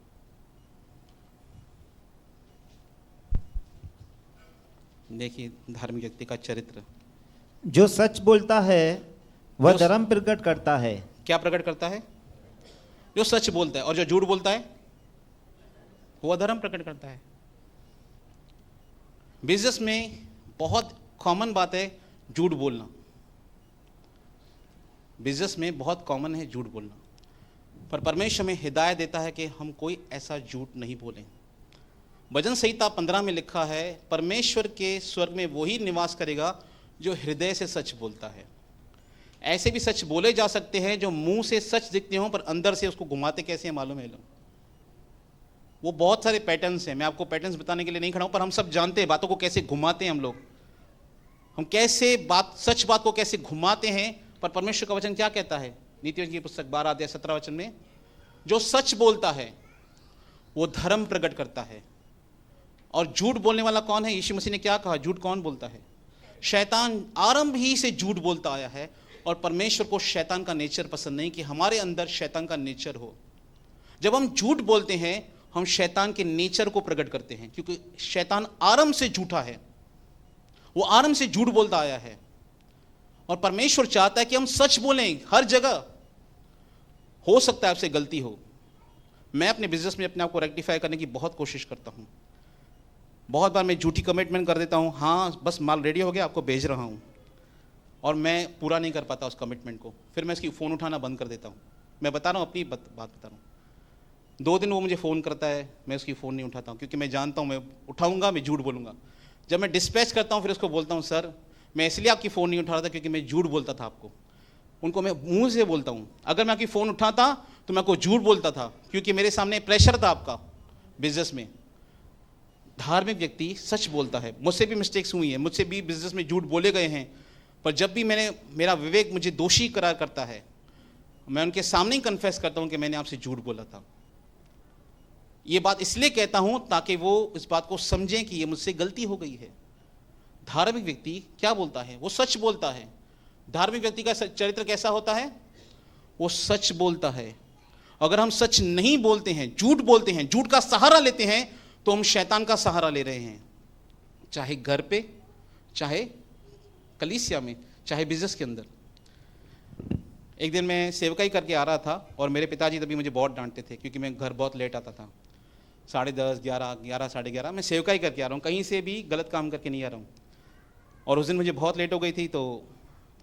देखिए धार्मिक व्यक्ति का चरित्र। जो सच बोलता है वह जो- धर्म प्रकट करता है। क्या प्रकट करता है? जो सच बोलता है। और जो झूठ बोलता है वो अधर्म प्रकट करता है। बिजनेस में बहुत कॉमन बात है झूठ बोलना। बिजनेस में बहुत कॉमन है झूठ बोलना, पर परमेश्वर हमें हिदायत देता है कि हम कोई ऐसा झूठ नहीं बोलें। भजन संहिता 15 में लिखा है, परमेश्वर के स्वर्ग में वही निवास करेगा जो हृदय से सच बोलता है। ऐसे भी सच बोले जा सकते हैं जो मुंह से सच दिखते हों पर अंदर से उसको घुमाते कैसे हैं मालूम है लोग। वो बहुत सारे पैटर्न्स हैं, मैं आपको पैटर्न्स बताने के लिए नहीं खड़ा हूं, पर हम सब जानते हैं बातों को कैसे घुमाते हैं हम लोग। हम कैसे सच बात को कैसे घुमाते हैं। पर परमेश्वर का वचन क्या कहता है? नीति वचन की पुस्तक 12 अध्याय 17 वचन में, जो सच बोलता है वो धर्म प्रकट करता है। और झूठ बोलने वाला कौन है? यीशु मसीह ने क्या कहा? झूठ कौन बोलता है? शैतान आरंभ ही से झूठ बोलता आया है। और परमेश्वर को शैतान का नेचर पसंद नहीं कि हमारे अंदर शैतान का नेचर हो। जब हम झूठ बोलते हैं हम शैतान के नेचर को प्रकट करते हैं, क्योंकि शैतान आरंभ से झूठा है, वो आरंभ से झूठ बोलता आया है। और परमेश्वर चाहता है कि हम सच बोलें हर जगह। हो सकता है आपसे गलती हो, मैं अपने बिजनेस में अपने आप को रेक्टिफाई करने की बहुत कोशिश करता हूं। बहुत बार मैं झूठी कमिटमेंट कर देता हूं, हाँ बस माल रेडी हो गया आपको भेज रहा हूं, और मैं पूरा नहीं कर पाता उस कमिटमेंट को। फिर मैं इसकी फ़ोन उठाना बंद कर देता हूं। मैं बता रहा हूं, अपनी बात बता रहा हूं। 2 दिन वो मुझे फ़ोन करता है, मैं उसकी फ़ोन नहीं उठाता हूं, क्योंकि मैं जानता हूं मैं उठाऊंगा मैं झूठ बोलूंगा। जब मैं डिस्पैच करता हूं फिर उसको बोलता हूं, सर मैं इसलिए आपकी फ़ोन नहीं उठा रहा था क्योंकि मैं झूठ बोलता था आपको। उनको मैं मुंह से बोलता हूं, अगर मैं आपकी फ़ोन उठाता तो मैं आपको झूठ बोलता था, क्योंकि मेरे सामने प्रेशर था आपका बिजनेस में। धार्मिक व्यक्ति सच बोलता है। मुझसे भी मिस्टेक्स हुई हैं, मुझसे भी बिजनेस में झूठ बोले गए हैं, पर जब भी मेरा विवेक मुझे दोषी करार करता है, मैं उनके सामने ही कन्फेस करता हूं कि मैंने आपसे झूठ बोला था। ये बात इसलिए कहता हूं ताकि वो इस बात को समझें कि ये मुझसे गलती हो गई है। धार्मिक व्यक्ति क्या बोलता है? वो सच बोलता है। धार्मिक व्यक्ति का चरित्र कैसा होता है? वो सच बोलता है। अगर हम सच नहीं बोलते हैं, झूठ बोलते हैं, झूठ का सहारा लेते हैं, तो हम शैतान का सहारा ले रहे हैं। चाहे घर पे, चाहे कलीसिया में, चाहे बिजनेस के अंदर। एक दिन मैं सेवकाई करके आ रहा था और मेरे पिताजी तभी मुझे बहुत डांटते थे, क्योंकि मैं घर बहुत लेट आता था, 10:30, 11, 11:30। मैं सेवकाई करके आ रहा हूँ, कहीं से भी गलत काम करके नहीं आ रहा हूँ। और उस दिन मुझे बहुत लेट हो गई थी, तो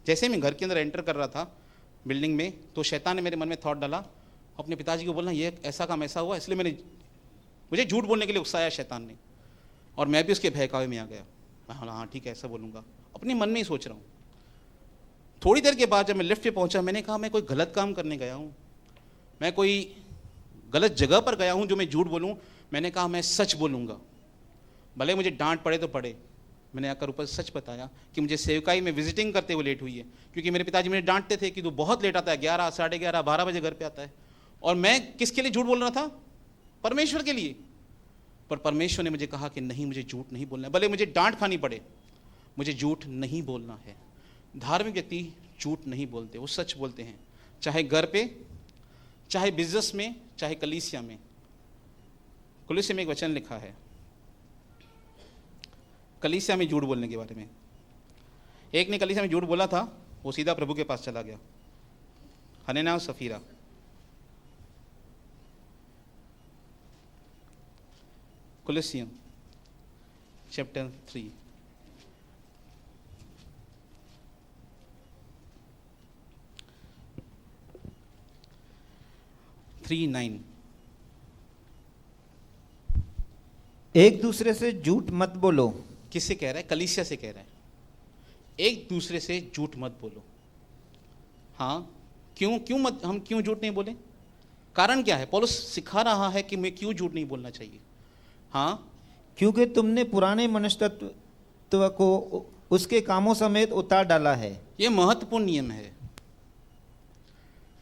जैसे मैं घर के अंदर एंटर कर रहा था बिल्डिंग में, तो शैतान ने मेरे मन में थॉट डाला, अपने पिताजी को बोलना ये ऐसा काम ऐसा हुआ, इसलिए मुझे झूठ बोलने के लिए उकसाया शैतान ने। और मैं भी उसके बहकावे में आ गया। हाँ ठीक है, ऐसा बोलूँगा, अपने मन में ही सोच रहा हूँ। थोड़ी देर के बाद जब मैं लिफ्ट पे पहुंचा, मैंने कहा मैं कोई गलत काम करने गया हूँ, मैं कोई गलत जगह पर गया हूँ जो मैं झूठ बोलूँ। मैंने कहा मैं सच बोलूँगा, भले मुझे डांट पड़े तो पड़े। मैंने आकर ऊपर सच बताया कि मुझे सेवकाई में विजिटिंग करते हुए लेट हुई है, क्योंकि मेरे पिताजी मुझे डांटते थे कि तू बहुत लेट आता है, 11, 11:30, 12 बजे घर पे आता है। और मैं किसके लिए झूठ बोल रहा था? परमेश्वर के लिए। पर परमेश्वर ने मुझे कहा कि नहीं, मुझे झूठ नहीं बोलना है, भले मुझे डांट खानी पड़े, मुझे झूठ नहीं बोलना है। धार्मिक व्यक्ति झूठ नहीं बोलते, वो सच बोलते हैं, चाहे घर पे, चाहे बिजनेस में, चाहे कलीसिया में। कुलुस्सी में एक वचन लिखा है, कलीसिया में झूठ बोलने के बारे में। एक ने कलीसिया में झूठ बोला था, वो सीधा प्रभु के पास चला गया, हनन्याह और सफीरा। कुलसियों चैप्टर 3 3:9। एक दूसरे से झूठ मत बोलो। किससे कह रहा है? कलीसिया से कह रहा है, एक दूसरे से झूठ मत बोलो। हाँ, हम क्यों झूठ नहीं बोले? कारण क्या है? पौलुस सिखा रहा है कि मैं क्यों झूठ नहीं बोलना चाहिए। हाँ, क्योंकि तुमने पुराने मनुष्यत्व को उसके कामों समेत उतार डाला है। यह महत्वपूर्ण नियम है,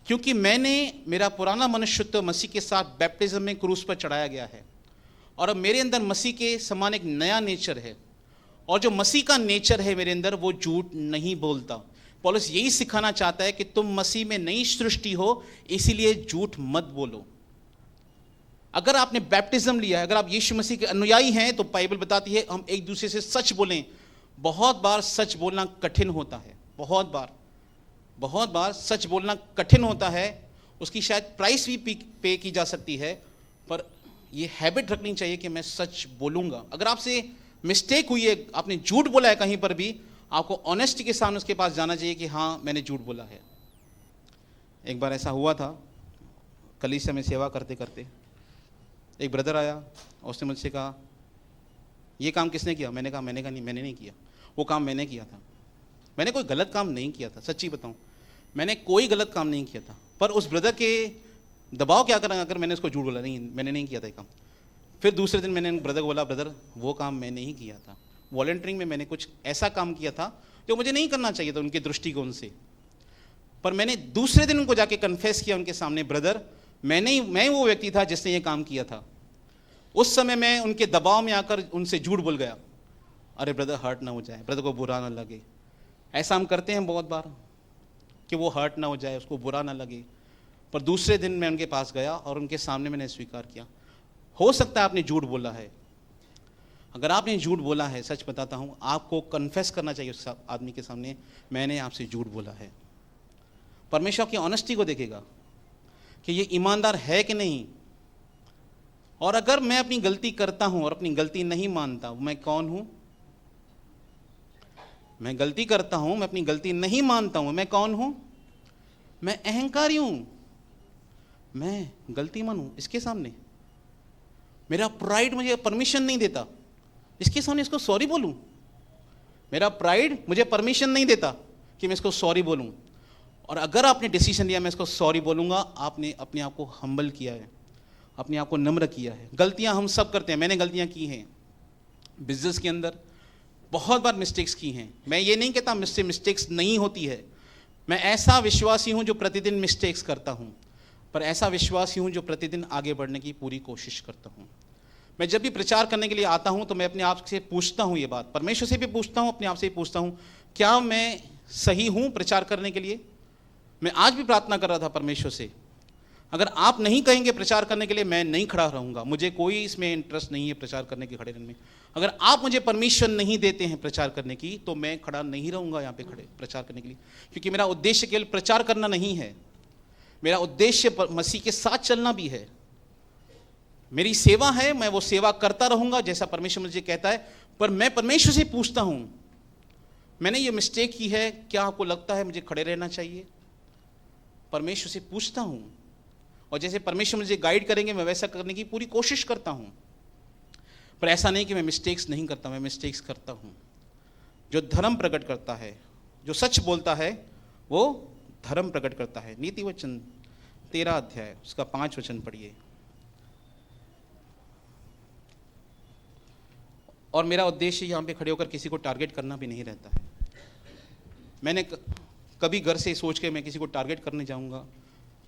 क्योंकि मेरा पुराना मनुष्यत्व मसीह के साथ बैप्टिज्म में क्रूस पर चढ़ाया गया है, और अब मेरे अंदर मसीह के समान एक नया नेचर है, और जो मसीह का नेचर है मेरे अंदर, वो झूठ नहीं बोलता। पौलुस यही सिखाना चाहता है कि तुम मसीह में नई सृष्टि हो, इसीलिए झूठ मत बोलो। अगर आपने बैप्टिज्म लिया है, अगर आप यीशु मसीह के अनुयायी हैं, तो बाइबल बताती है हम एक दूसरे से सच बोलें। बहुत बार सच बोलना कठिन होता है, बहुत बार सच बोलना कठिन होता है, उसकी शायद प्राइस भी पे की जा सकती है, पर ये हैबिट रखनी चाहिए कि मैं सच बोलूँगा। अगर आपसे मिस्टेक हुई है, आपने झूठ बोला है कहीं पर भी, आपको ऑनेस्टी के सामने उसके पास जाना चाहिए कि हाँ मैंने झूठ बोला है। एक बार ऐसा हुआ था, कलीसिया में सेवा करते करते एक ब्रदर आया और उसने मुझसे कहा, ये काम किसने किया? मैंने कहा नहीं, मैंने नहीं किया, वो काम मैंने किया था। मैंने कोई गलत काम नहीं किया था, सच्ची बताऊं, मैंने कोई गलत काम नहीं किया था, पर उस ब्रदर के दबाव क्या करें, अगर मैंने उसको झूठ बोला, नहीं मैंने नहीं किया था ये काम। फिर दूसरे दिन मैंने ब्रदर को बोला, ब्रदर वो काम मैंने ही किया था, वॉलंटियरिंग में मैंने कुछ ऐसा काम किया था जो मुझे नहीं करना चाहिए था उनके दृष्टिकोण से, पर मैंने दूसरे दिन उनको जाके कन्फेस किया उनके सामने, ब्रदर मैं वो व्यक्ति था जिसने ये काम किया था। उस समय मैं उनके दबाव में आकर उनसे झूठ बोल गया। अरे ब्रदर हर्ट ना हो जाए, ब्रदर को बुरा ना लगे। ऐसा हम करते हैं बहुत बार कि वो हर्ट ना हो जाए, उसको बुरा ना लगे। पर दूसरे दिन मैं उनके पास गया और उनके सामने मैंने स्वीकार किया, हो सकता है आपने झूठ बोला है। अगर आपने झूठ बोला है, सच बताता हूं, आपको कन्फेस करना चाहिए उस आदमी के सामने, मैंने आपसे झूठ बोला है। परमेश्वर की ऑनेस्टी को देखेगा कि ये ईमानदार है कि नहीं। और अगर मैं अपनी गलती करता हूं और अपनी गलती नहीं मानता, मैं कौन हूं? मैं गलती करता हूं, मैं अपनी गलती नहीं मानता हूं, मैं कौन हूं? मैं अहंकारी हूं, मैं गलतीमान हूं इसके सामने। मेरा प्राइड मुझे परमिशन नहीं देता इसके सामने इसको सॉरी बोलूं। मेरा प्राइड मुझे परमिशन नहीं देता कि मैं इसको सॉरी बोलूं। और अगर आपने डिसीजन लिया मैं इसको सॉरी बोलूंगा, आपने अपने आप को हम्बल किया है, अपने आप को नम्र किया है। गलतियां हम सब करते हैं, मैंने गलतियां की हैं बिजनेस के अंदर, बहुत बार मिस्टेक्स की हैं। मैं ये नहीं कहता मुझसे मिस्टेक्स नहीं होती है, मैं ऐसा विश्वासी हूं जो प्रतिदिन मिस्टेक्स करता हूं, पर ऐसा विश्वासी हूं जो प्रतिदिन आगे बढ़ने की पूरी कोशिश करता हूं। मैं जब भी प्रचार करने के लिए आता हूं तो मैं अपने आप से पूछता हूं, ये बात परमेश्वर से भी पूछता हूं, अपने आप से भी पूछता हूं, क्या मैं सही हूं प्रचार करने के लिए? मैं आज भी प्रार्थना कर रहा था परमेश्वर से, अगर आप नहीं कहेंगे प्रचार करने के लिए, मैं नहीं खड़ा रहूंगा। मुझे कोई इसमें इंटरेस्ट नहीं है प्रचार करने के खड़े रहने में। अगर आप मुझे परमिशन नहीं देते हैं प्रचार करने की, तो मैं खड़ा नहीं रहूंगा यहाँ पे खड़े प्रचार करने के लिए, क्योंकि मेरा उद्देश्य केवल प्रचार करना नहीं है, मेरा उद्देश्य मसीह के साथ चलना भी है। मेरी सेवा है, मैं वो सेवा करता रहूंगा जैसा परमेश्वर मुझे कहता है। पर मैं परमेश्वर से पूछता हूं, मैंने ये मिस्टेक की है, क्या आपको लगता है मुझे खड़े रहना चाहिए? परमेश्वर से पूछता हूं, और जैसे परमेश्वर मुझे गाइड करेंगे मैं वैसा करने की पूरी कोशिश करता हूं। पर ऐसा नहीं कि मैं मिस्टेक्स नहीं करता, मैं मिस्टेक्स करता हूं। जो धर्म प्रकट करता है, जो सच बोलता है, वो धर्म प्रकट करता है। नीति वचन 13 अध्याय उसका 5 वचन पढ़िए। और मेरा उद्देश्य यहाँ पे खड़े होकर किसी को टारगेट करना भी नहीं रहता है। मैंने कभी घर से सोच के मैं किसी को टारगेट करने जाऊँगा,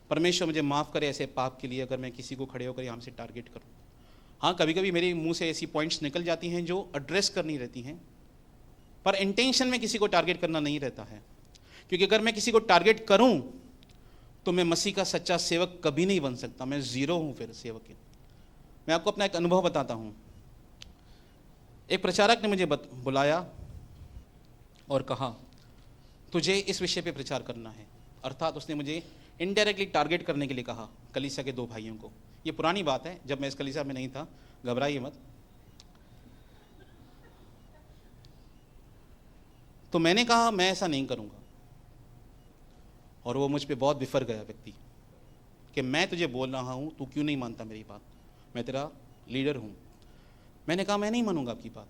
परमेश्वर मुझे माफ़ करे ऐसे पाप के लिए, अगर मैं किसी को खड़े होकर यहाँ से टारगेट करूँ। हाँ, कभी कभी मेरे मुंह से ऐसी पॉइंट्स निकल जाती हैं जो एड्रेस करनी रहती हैं, पर इंटेंशन में किसी को टारगेट करना नहीं रहता है। क्योंकि अगर मैं किसी को टारगेट करूँ तो मैं मसीह का सच्चा सेवक कभी नहीं बन सकता, मैं ज़ीरो हूँ फिर सेवक के। मैं आपको अपना एक अनुभव बताता हूँ। एक प्रचारक ने मुझे बुलाया और कहा तुझे इस विषय पे प्रचार करना है। अर्थात उसने मुझे इनडायरेक्टली टारगेट करने के लिए कहा, कलीसिया के 2 भाइयों को। ये पुरानी बात है, जब मैं इस कलीसिया में नहीं था, घबराइए मत। तो मैंने कहा मैं ऐसा नहीं करूंगा, और वो मुझ पे बहुत बिफर गया व्यक्ति कि मैं तुझे बोल रहा हूं, तू क्यों नहीं मानता मेरी बात, मैं तेरा लीडर हूं। मैंने कहा मैं नहीं मानूंगा आपकी बात,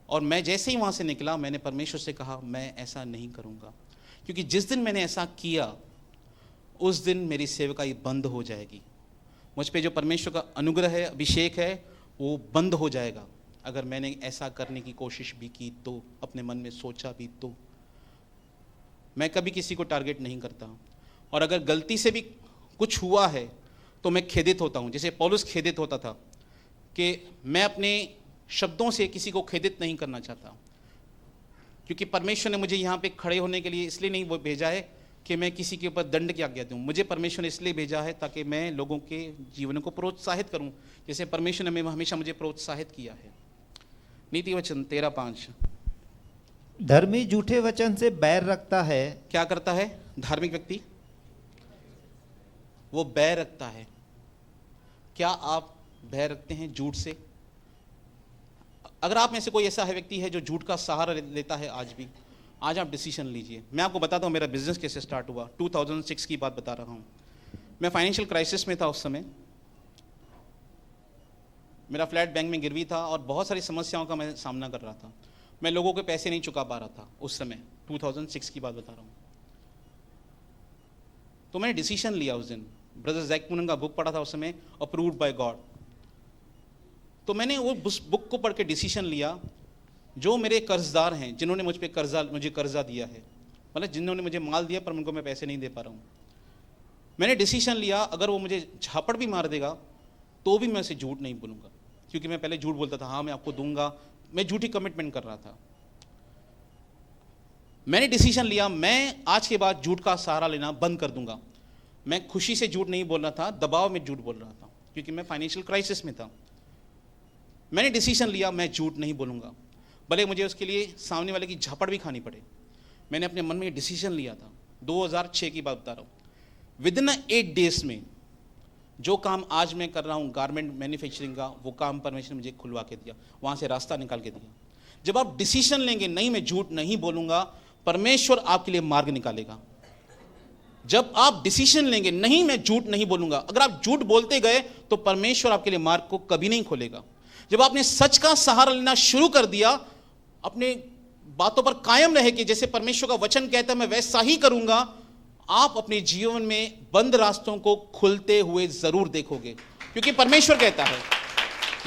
और मैं जैसे ही वहां से निकला मैंने परमेश्वर से कहा मैं ऐसा नहीं करूंगा, क्योंकि जिस दिन मैंने ऐसा किया उस दिन मेरी सेवकाई बंद हो जाएगी। मुझ पे जो परमेश्वर का अनुग्रह है, अभिषेक है, वो बंद हो जाएगा अगर मैंने ऐसा करने की कोशिश भी की तो, अपने मन में सोचा भी तो। मैं कभी किसी को टारगेट नहीं करता, और अगर गलती से भी कुछ हुआ है तो मैं खेदित होता हूँ, जैसे पौलुस खेदित होता था कि मैं अपने शब्दों से किसी को खेदित नहीं करना चाहता, क्योंकि परमेश्वर ने मुझे यहाँ पे खड़े होने के लिए इसलिए नहीं भेजा है कि मैं किसी के ऊपर दंड की आज्ञा दूँ। मुझे परमेश्वर ने इसलिए भेजा है ताकि मैं लोगों के जीवन को प्रोत्साहित करूँ, जैसे परमेश्वर ने हमेशा मुझे प्रोत्साहित किया है। नीति वचन 13:5। धर्मी झूठे वचन से बैर रखता है। क्या करता है धार्मिक व्यक्ति? वो बैर रखता है। क्या आप बैर रखते हैं झूठ से? अगर आप में से कोई ऐसा है व्यक्ति है जो झूठ का सहारा लेता है आज भी, आज आप डिसीजन लीजिए। मैं आपको बताता हूँ मेरा बिजनेस कैसे स्टार्ट हुआ। 2006 की बात बता रहा हूँ। मैं फाइनेंशियल क्राइसिस में था उस समय। मेरा फ्लैट बैंक में गिरवी था और बहुत सारी समस्याओं का मैं सामना कर रहा था। मैं लोगों के पैसे नहीं चुका पा रहा था उस समय, 2006 की बात बता रहा हूँ। तो मैंने डिसीजन लिया उस दिन। ब्रदर जैक मूनन का बुक पढ़ा था उस समय, अप्रूव्ड बाय गॉड। तो मैंने वो बुक को पढ़ के डिसीजन लिया, जो मेरे कर्जदार हैं, जिन्होंने मुझे कर्जा दिया है, मतलब जिन्होंने मुझे माल दिया पर उनको मैं पैसे नहीं दे पा रहा हूँ, मैंने डिसीजन लिया अगर वो मुझे झापड़ भी मार देगा तो भी मैं उसे झूठ नहीं बोलूँगा, क्योंकि मैं पहले झूठ बोलता था, हाँ मैं आपको दूंगा, मैं झूठी कमिटमेंट कर रहा था। मैंने डिसीजन लिया मैं आज के बाद झूठ का सहारा लेना बंद कर दूंगा। मैं खुशी से झूठ नहीं बोल रहा था, दबाव में झूठ बोल रहा था, क्योंकि मैं फाइनेंशियल क्राइसिस में था। मैंने डिसीजन लिया मैं झूठ नहीं बोलूंगा, भले मुझे उसके लिए सामने वाले की झापड़ भी खानी पड़े। मैंने अपने मन में डिसीजन लिया था। 2006 की बात बता रहा हूँ। विदिन 8 डेज में जो काम आज मैं कर रहा हूँ गारमेंट मैन्युफैक्चरिंग का, वो काम परमेश्वर ने मुझे खुलवा के दिया, वहाँ से रास्ता निकाल के दिया। जब आप डिसीजन लेंगे नहीं मैं झूठ नहीं बोलूँगा, परमेश्वर आपके लिए मार्ग निकालेगा। जब आप डिसीजन लेंगे नहीं मैं झूठ नहीं बोलूँगा, अगर आप झूठ बोलते गए तो परमेश्वर आपके लिए मार्ग को कभी नहीं खोलेगा। जब आपने सच का सहारा लेना शुरू कर दिया, अपने बातों पर कायम रहे कि जैसे परमेश्वर का वचन कहता है मैं वैसा ही करूँगा, आप अपने जीवन में बंद रास्तों को खुलते हुए जरूर देखोगे, क्योंकि परमेश्वर कहता है।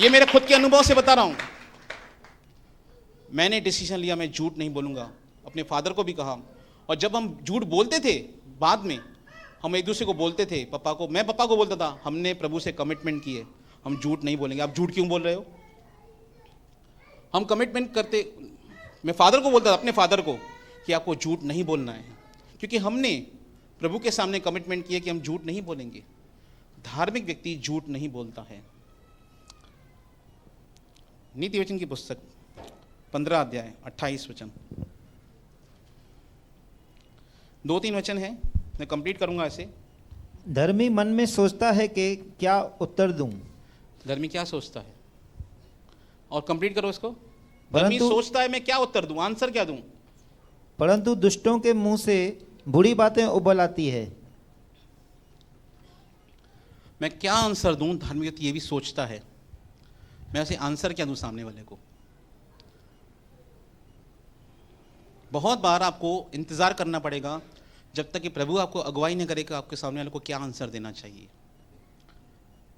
ये मेरे खुद के अनुभव से बता रहा हूं। मैंने डिसीजन लिया मैं झूठ नहीं बोलूंगा, अपने फादर को भी कहा। और जब हम झूठ बोलते थे बाद में, हम एक दूसरे को बोलते थे, पापा को, मैं पापा को बोलता था हमने प्रभु से कमिटमेंट की है, हम झूठ नहीं बोलेंगे। आप झूठ क्यों बोल रहे हो? हम कमिटमेंट करते, मैं फादर को बोलता था, अपने फादर को, कि आपको झूठ नहीं बोलना है, क्योंकि हमने प्रभु के सामने कमिटमेंट किया कि हम झूठ नहीं बोलेंगे। धार्मिक व्यक्ति झूठ नहीं बोलता है। नीति वचन की पुस्तक 15 अध्याय 28 वचन, 2-3 वचन है, मैं कंप्लीट करूंगा ऐसे। धर्मी मन में सोचता है कि क्या उत्तर दूं। धर्मी क्या सोचता है, और कंप्लीट करो इसको। धर्मी सोचता है मैं क्या उत्तर दूं, आंसर क्या दूं। परंतु दुष्टों के मुंह से बुरी बातें उबल आती है। मैं क्या आंसर दूं, धार्मिक व्यक्ति ये भी सोचता है, मैं ऐसे आंसर क्या दूं सामने वाले को। बहुत बार आपको इंतजार करना पड़ेगा जब तक कि प्रभु आपको अगुवाई नहीं करेगा आपके सामने वाले को क्या आंसर देना चाहिए।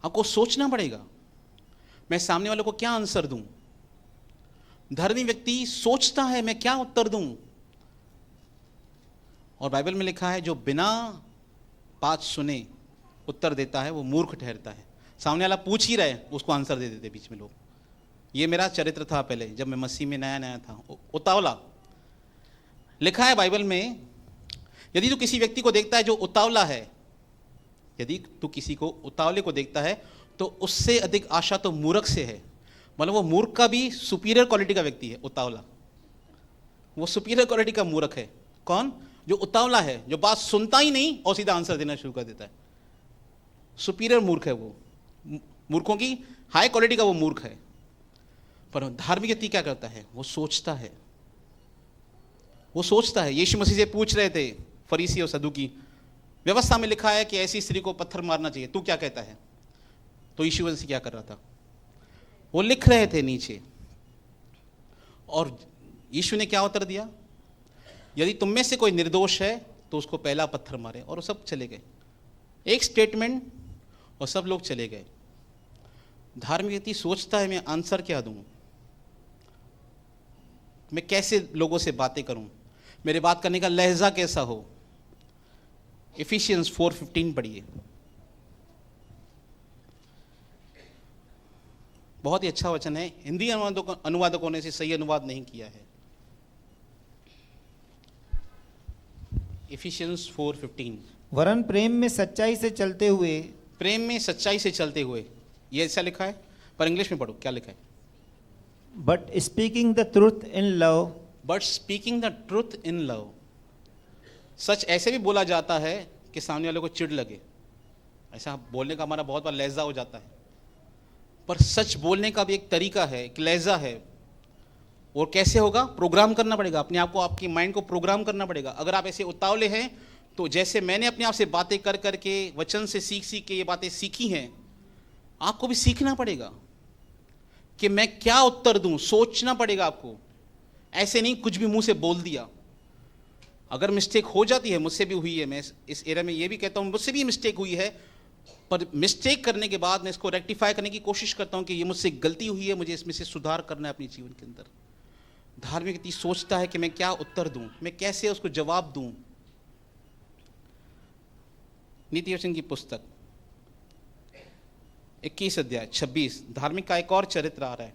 आपको सोचना पड़ेगा मैं सामने वाले को क्या आंसर दूं। धर्मी व्यक्ति सोचता है मैं क्या उत्तर दूं। और बाइबल में लिखा है जो बिना बात सुने उत्तर देता है वो मूर्ख ठहरता है। सामने वाला पूछ ही रहे उसको आंसर दे देते बीच में लोग। ये मेरा चरित्र था पहले जब मैं मसीह में नया था, उतावला। लिखा है बाइबल में, यदि तू किसी व्यक्ति को देखता है जो उतावला है, यदि तू किसी को उतावले को देखता है तो उससे अधिक आशा तो मूर्ख से है। मतलब वो मूर्ख का भी सुपीरियर क्वालिटी का व्यक्ति है, उतावला। वो सुपीरियर क्वालिटी का मूर्ख है। कौन? जो उतावला है, जो बात सुनता ही नहीं और सीधा आंसर देना शुरू कर देता है। सुपीरियर मूर्ख है वो। मूर्खों की हाई क्वालिटी का वो मूर्ख है। पर धार्मिक व्यक्ति क्या करता है? वो सोचता है। वो सोचता है। यीशु मसीह से पूछ रहे थे फरीसी और सदूकी, व्यवस्था में लिखा है कि ऐसी स्त्री को पत्थर मारना चाहिए, तू क्या कहता है? तो यीशु मसीह क्या कर रहा था? वो लिख रहे थे नीचे। और यीशु ने क्या उत्तर दिया? यदि तुम में से कोई निर्दोष है तो उसको पहला पत्थर मारे। और वो सब चले गए। एक स्टेटमेंट और सब लोग चले गए। धार्मिक व्यक्ति सोचता है मैं आंसर क्या दूं, मैं कैसे लोगों से बातें करूं, मेरे बात करने का लहजा कैसा हो। इफिशियंस 4:15 पढ़िए। बहुत ही अच्छा वचन है। हिंदी अनुवादकों ने इसे सही अनुवाद नहीं किया है। इफिशियंस 4:15। वरन प्रेम में सच्चाई से चलते हुए, प्रेम में सच्चाई से चलते हुए, ये ऐसा लिखा है, पर इंग्लिश में पढ़ो क्या लिखा है। But speaking the truth in love, but speaking the truth in love. सच ऐसे भी बोला जाता है कि सामने वाले को चिढ़ लगे। ऐसा बोलने का हमारा बहुत बार लहजा हो जाता है। पर सच बोलने का भी एक तरीका है, एक लहजा है। और कैसे होगा? प्रोग्राम करना पड़ेगा अपने आप को, आपकी माइंड को प्रोग्राम करना पड़ेगा। अगर आप ऐसे उतावले हैं तो जैसे मैंने अपने आप से बातें कर करके, वचन से सीख सीख के ये बातें सीखी हैं, आपको भी सीखना पड़ेगा कि मैं क्या उत्तर दूं। सोचना पड़ेगा आपको। ऐसे नहीं कुछ भी मुंह से बोल दिया। अगर मिस्टेक हो जाती है, मुझसे भी हुई है, मैं इस एरिया में ये भी कहता हूं मुझसे भी मिस्टेक हुई है, पर मिस्टेक करने के बाद मैं इसको रेक्टिफाई करने की कोशिश करता हूं कि ये मुझसे गलती हुई है, मुझे इसमें से सुधार करना है अपने जीवन के अंदर। धार्मिक व्यक्ति सोचता है कि मैं क्या उत्तर दूं, मैं कैसे उसको जवाब दूं। नीति वचन की पुस्तक 21 अध्याय 26, धार्मिक का एक और चरित्र आ रहा है।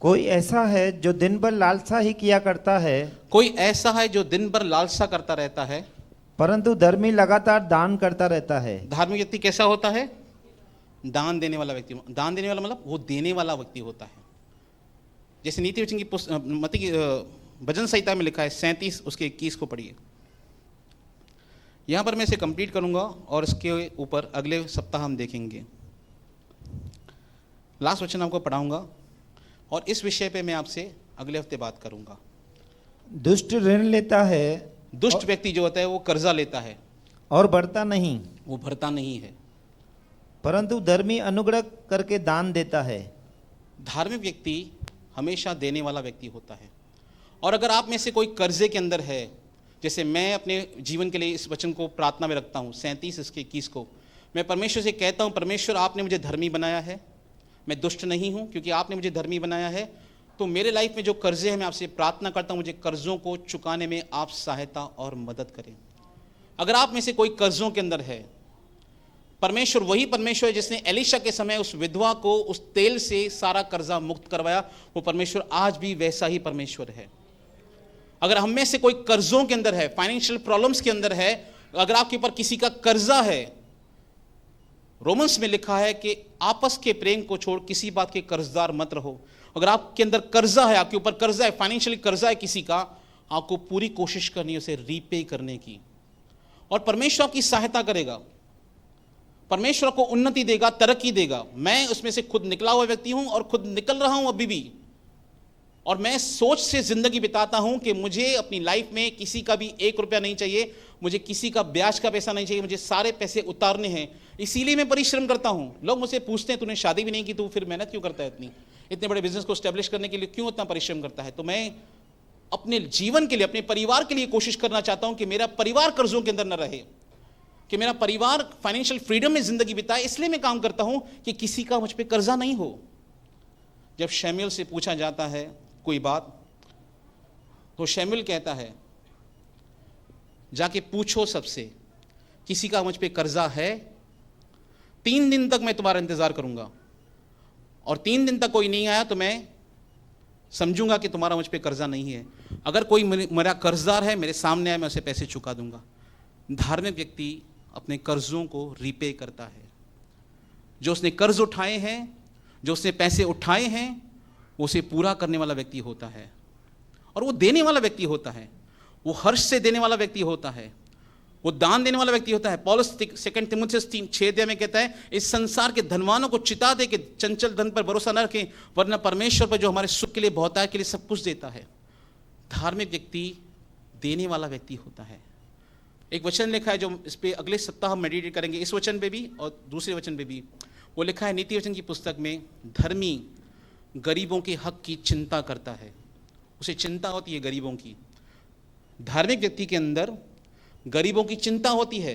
कोई ऐसा है जो दिन भर लालसा ही किया करता है, कोई ऐसा है जो दिन भर लालसा करता रहता है, परंतु धर्मी लगातार दान करता रहता है। धार्मिक व्यक्ति कैसा होता है? दान देने वाला व्यक्ति। दान देने वाला मतलब वो देने वाला व्यक्ति होता है। जैसे नीति वचन की मत्ती की भजन संहिता में लिखा है 37 उसके 21 को पढ़िए। यहां पर मैं इसे कंप्लीट करूंगा और इसके ऊपर अगले सप्ताह हम देखेंगे। लास्ट वचन आपको पढ़ाऊंगा और इस विषय पे मैं आपसे अगले हफ्ते बात करूंगा। दुष्ट ऋण लेता है, दुष्ट व्यक्ति जो होता है वो कर्जा लेता है और बढ़ता नहीं, वो भरता नहीं है, परंतु धर्मी अनुग्रह करके दान देता है। धार्मिक व्यक्ति हमेशा देने वाला व्यक्ति होता है। और अगर आप में से कोई कर्जे के अंदर है, जैसे मैं अपने जीवन के लिए इस वचन को प्रार्थना में रखता हूँ 37 इसके 21 को, मैं परमेश्वर से कहता हूँ परमेश्वर आपने मुझे धर्मी बनाया है, मैं दुष्ट नहीं हूँ क्योंकि आपने मुझे धर्मी बनाया है। तो मेरे लाइफ में जो कर्जे हैं मैं आपसे प्रार्थना करता हूँ मुझे कर्जों को चुकाने में आप सहायता और मदद करें। अगर आप में से कोई कर्जों के अंदर है, परमेश्वर वही परमेश्वर है जिसने एलीशा के समय उस विधवा को उस तेल से सारा कर्जा मुक्त करवाया, वो परमेश्वर आज भी वैसा ही परमेश्वर है। अगर हम में से कोई कर्जों के अंदर है, फाइनेंशियल प्रॉब्लम्स के अंदर है, अगर आपके ऊपर किसी का कर्जा है, रोमन्स में लिखा है कि आपस के प्रेम को छोड़ किसी बात के कर्जदार मत रहो। अगर आपके अंदर कर्जा है, आपके ऊपर कर्जा है, फाइनेंशियली कर्जा है किसी का, आपको पूरी कोशिश करनी है उसे रीपे करने की, और परमेश्वर आपकी सहायता करेगा, परमेश्वर को उन्नति देगा, तरक्की देगा। मैं उसमें से खुद निकला हुआ व्यक्ति हूं और खुद निकल रहा हूं अभी भी, और मैं सोच से जिंदगी बिताता हूं कि मुझे अपनी लाइफ में किसी का भी 1 रुपया नहीं चाहिए, मुझे किसी का ब्याज का पैसा नहीं चाहिए, मुझे सारे पैसे उतारने हैं। इसीलिए मैं परिश्रम करता हूं। लोग मुझसे पूछते हैं तूने शादी भी नहीं की, तू फिर मेहनत क्यों करता है इतने बड़े बिजनेस को स्टैब्लिश करने के लिए क्यों इतना परिश्रम करता है? तो मैं अपने जीवन के लिए, अपने परिवार के लिए कोशिश करना चाहता हूं कि मेरा परिवार कर्जों के अंदर न रहे, कि मेरा परिवार फाइनेंशियल फ्रीडम में जिंदगी बिताए। इसलिए मैं काम करता हूं कि किसी का मुझ पर कर्जा नहीं हो। जब शमूएल से पूछा जाता है कोई बात, तो शमूएल कहता है जाके पूछो सबसे, किसी का मुझ पे कर्जा है? 3 दिन तक मैं तुम्हारा इंतजार करूंगा, और 3 दिन तक कोई नहीं आया तो मैं समझूंगा कि तुम्हारा मुझ पे कर्जा नहीं है। अगर कोई मेरा कर्जदार है मेरे सामने आए, मैं उसे पैसे चुका दूंगा। धार्मिक व्यक्ति अपने कर्जों को रीपे करता है। जो उसने कर्ज उठाए हैं, जो उसने पैसे उठाए हैं, वो उसे पूरा करने वाला व्यक्ति होता है और वो देने वाला व्यक्ति होता है। वो हर्ष से देने वाला व्यक्ति होता है, वो दान देने वाला व्यक्ति होता है। पौलुस 2 तीमुथियुस 3:6 में कहता है, इस संसार के धनवानों को चिता दे कि चंचल धन पर भरोसा न रखें, वरना परमेश्वर पर जो हमारे सुख के लिए बहुतायत के लिए सब कुछ देता है। धार्मिक व्यक्ति देने वाला व्यक्ति होता है। एक वचन लिखा है जो इस पे अगले सप्ताह हम मेडिटेट करेंगे, इस वचन पे भी और दूसरे वचन पे भी। वो लिखा है नीति वचन की पुस्तक में, धर्मी गरीबों के हक की चिंता करता है। उसे चिंता होती है गरीबों की। धार्मिक व्यक्ति के अंदर गरीबों की चिंता होती है।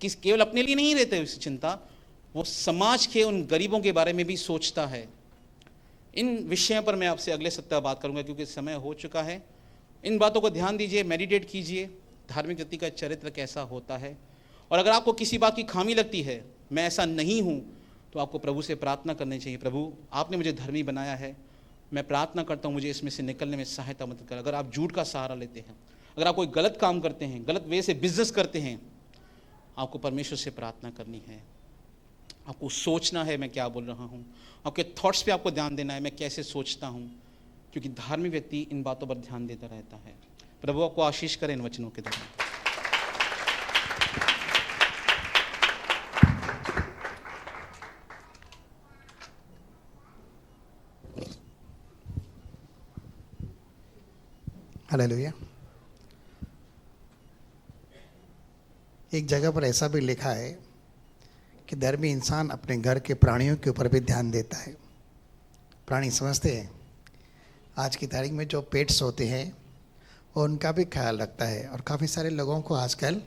केवल अपने लिए नहीं रहते उसे चिंता, वो समाज के उन गरीबों के बारे में भी सोचता है। इन विषयों पर मैं आपसे अगले सप्ताह बात करूंगा क्योंकि समय हो चुका है। इन बातों को ध्यान दीजिए, मेडिटेट कीजिए, धार्मिक व्यक्ति का चरित्र कैसा होता है। और अगर आपको किसी बात की खामी लगती है, मैं ऐसा नहीं हूं, तो आपको प्रभु से प्रार्थना करनी चाहिए, प्रभु आपने मुझे धर्मी बनाया है, मैं प्रार्थना करता हूं मुझे इसमें से निकलने में सहायता मदद कर। अगर आप झूठ का सहारा लेते हैं, अगर आप कोई गलत काम करते हैं, गलत वे से बिजनेस करते हैं, आपको परमेश्वर से प्रार्थना करनी है। आपको सोचना है मैं क्या बोल रहा हूँ, आपके थॉट्स पे आपको ध्यान देना है, मैं कैसे सोचता हूँ, क्योंकि धार्मिक व्यक्ति इन बातों पर ध्यान देता रहता है। प्रभु आपको आशीष करें इन वचनों के द्वारा। हालेलुया। एक जगह पर ऐसा भी लिखा है कि धर्मी इंसान अपने घर के प्राणियों के ऊपर भी ध्यान देता है। प्राणी समझते हैं, आज की तारीख में जो पेट्स होते हैं वो उनका भी ख्याल रखता है। और काफ़ी सारे लोगों को आजकल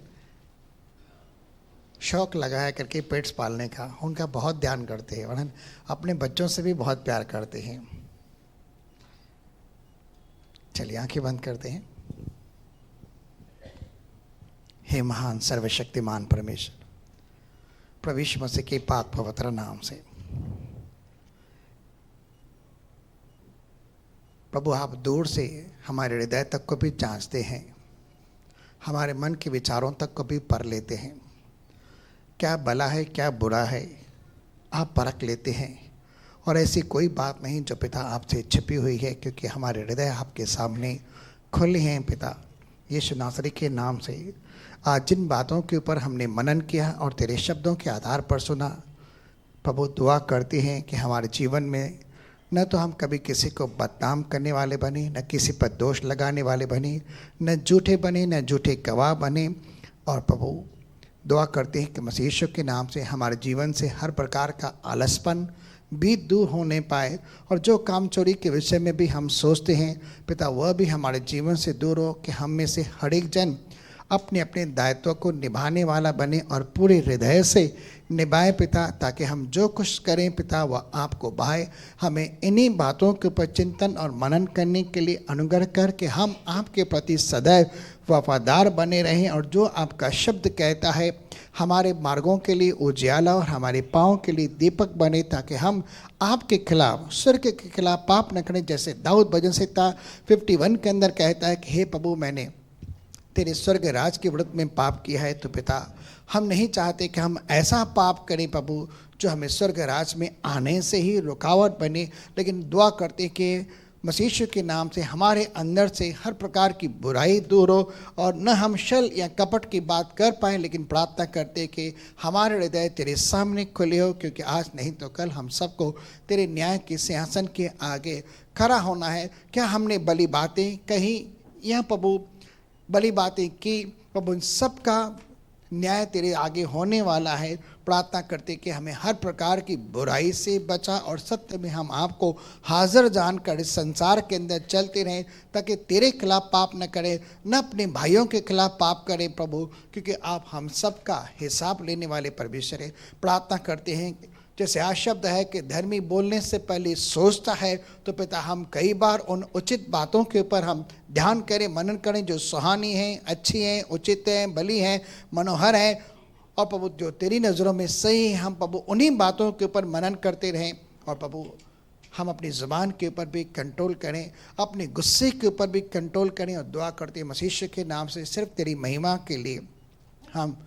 शौक लगाया करके पेट्स पालने का, उनका बहुत ध्यान करते हैं और अपने बच्चों से भी बहुत प्यार करते हैं। चलिए आंखें बंद करते हैं। हे महान सर्वशक्तिमान परमेश्वर, प्रभु यीशु मसीह के पाक पवित्र नाम से प्रभु, आप दूर से हमारे हृदय तक को भी जांचते हैं, हमारे मन के विचारों तक को भी पर लेते हैं। क्या भला है क्या बुरा है आप परख लेते हैं, और ऐसी कोई बात नहीं जो पिता आपसे छिपी हुई है, क्योंकि हमारे हृदय आपके सामने खुले हैं। पिता यीशु नासरी के नाम से आज जिन बातों के ऊपर हमने मनन किया और तेरे शब्दों के आधार पर सुना, प्रभु दुआ करते हैं कि हमारे जीवन में न तो हम कभी किसी को बदनाम करने वाले बने, न किसी पर दोष लगाने वाले बने, न झूठे बने, न झूठे गवाह बने। और प्रभु दुआ करते हैं कि मसीह यीशु के नाम से हमारे जीवन से हर प्रकार का आलसपन भी दूर होने पाए, और जो काम चोरी के विषय में भी हम सोचते हैं पिता, वह भी हमारे जीवन से दूर हो, कि हम में से हर एक जन अपने अपने दायित्व को निभाने वाला बने और पूरे हृदय से निभाए पिता, ताकि हम जो कुछ करें पिता वह आपको भाए। हमें इन्हीं बातों के ऊपर चिंतन और मनन करने के लिए अनुग्रह कर कि हम आपके प्रति सदैव वफादार बने रहें, और जो आपका शब्द कहता है हमारे मार्गों के लिए उजियाला और हमारे पाँव के लिए दीपक बने, ताकि हम आपके खिलाफ, स्वर्ग के खिलाफ पाप न करें। जैसे दाऊद भजन संहिता 51 के अंदर कहता है कि हे प्रभु, मैंने तेरे स्वर्ग राज के विरुद्ध में पाप किया है। तो पिता, हम नहीं चाहते कि हम ऐसा पाप करें प्रभु जो हमें स्वर्ग राज में आने से ही रुकावट बने, लेकिन दुआ करते कि मसीह यीशु के नाम से हमारे अंदर से हर प्रकार की बुराई दूर हो, और न हम छल या कपट की बात कर पाएँ, लेकिन प्रार्थना करते कि हमारे हृदय तेरे सामने खुले हो, क्योंकि आज नहीं तो कल हम सबको तेरे न्याय के सिंहासन के आगे खड़ा होना है। क्या हमने भली बातें कही या प्रभु भली बातें की, प्रभु उन सब का न्याय तेरे आगे होने वाला है। प्रार्थना करते कि हमें हर प्रकार की बुराई से बचा, और सत्य में हम आपको हाजिर जानकर इस संसार के अंदर चलते रहें, ताकि तेरे खिलाफ पाप न करें, न अपने भाइयों के खिलाफ पाप करें प्रभु, क्योंकि आप हम सब का हिसाब लेने वाले परमेश्वर हैं। प्रार्थना करते हैं जैसे आज शब्द है कि धर्मी बोलने से पहले सोचता है, तो पिता हम कई बार उन उचित बातों के ऊपर हम ध्यान करें, मनन करें, जो सुहानी हैं, अच्छी हैं, उचित हैं, भली हैं, मनोहर हैं, और प्रभु जो तेरी नज़रों में सही है, हम प्रभु उन्हीं बातों के ऊपर मनन करते रहें। और प्रभु हम अपनी ज़ुबान के ऊपर भी कंट्रोल करें, अपने गुस्से के ऊपर भी कंट्रोल करें, और दुआ करते हैं मसीह के नाम से सिर्फ तेरी महिमा के लिए हम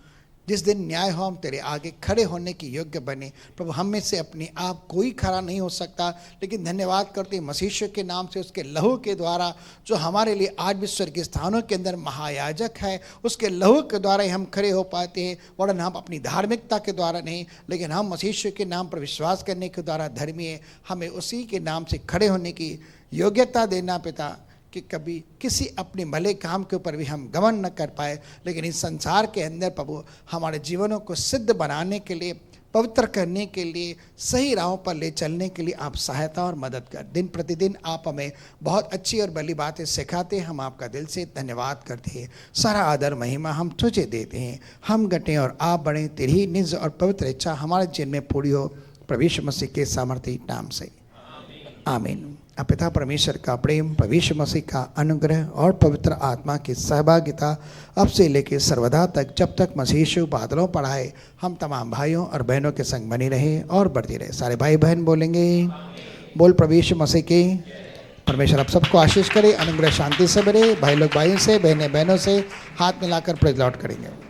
जिस दिन न्याय हो हम तेरे आगे खड़े होने की योग्य बने। प्रभु हम में से अपने आप कोई खड़ा नहीं हो सकता, लेकिन धन्यवाद करते हैं मसीह यीशु के नाम से, उसके लहू के द्वारा जो हमारे लिए आज भी स्वर्गीय स्थानों के अंदर महायाजक है, उसके लहू के द्वारा ही हम खड़े हो पाते हैं। वरन हम अपनी धार्मिकता के द्वारा नहीं, लेकिन हम मसीह यीशु के नाम पर विश्वास करने के द्वारा धर्मी है। हमें उसी के नाम से खड़े होने की योग्यता देना पिता, कि कभी किसी अपने भले काम के ऊपर भी हम गमन न कर पाए, लेकिन इस संसार के अंदर प्रभु हमारे जीवनों को सिद्ध बनाने के लिए, पवित्र करने के लिए, सही राहों पर ले चलने के लिए आप सहायता और मदद कर। दिन प्रतिदिन आप हमें बहुत अच्छी और भली बातें सिखाते हैं। हम आपका दिल से धन्यवाद करते हैं। सारा आदर महिमा हम तुझे देते हैं। हम घटें और आप बढ़ें, तेरी निज और पवित्र इच्छा हमारे जीवन में पूरी हो, प्रभु यीशु मसीह के सामर्थी नाम से आमीन। अब पिता परमेश्वर का प्रेम, प्रभु यीशु मसीह का अनुग्रह और पवित्र आत्मा की सहभागिता अब से लेकर सर्वदा तक, जब तक मसीह यीशु बादलों पर आए, हम तमाम भाइयों और बहनों के संग बनी रहे और बढ़ती रहे। सारे भाई बहन बोलेंगे बोल प्रभु यीशु मसीह की। परमेश्वर आप सबको आशीष करे, अनुग्रह शांति से भरे। भाई लोग भाइयों से, बहनें बहनों से हाथ मिलाकर प्रेज लॉर्ड करेंगे।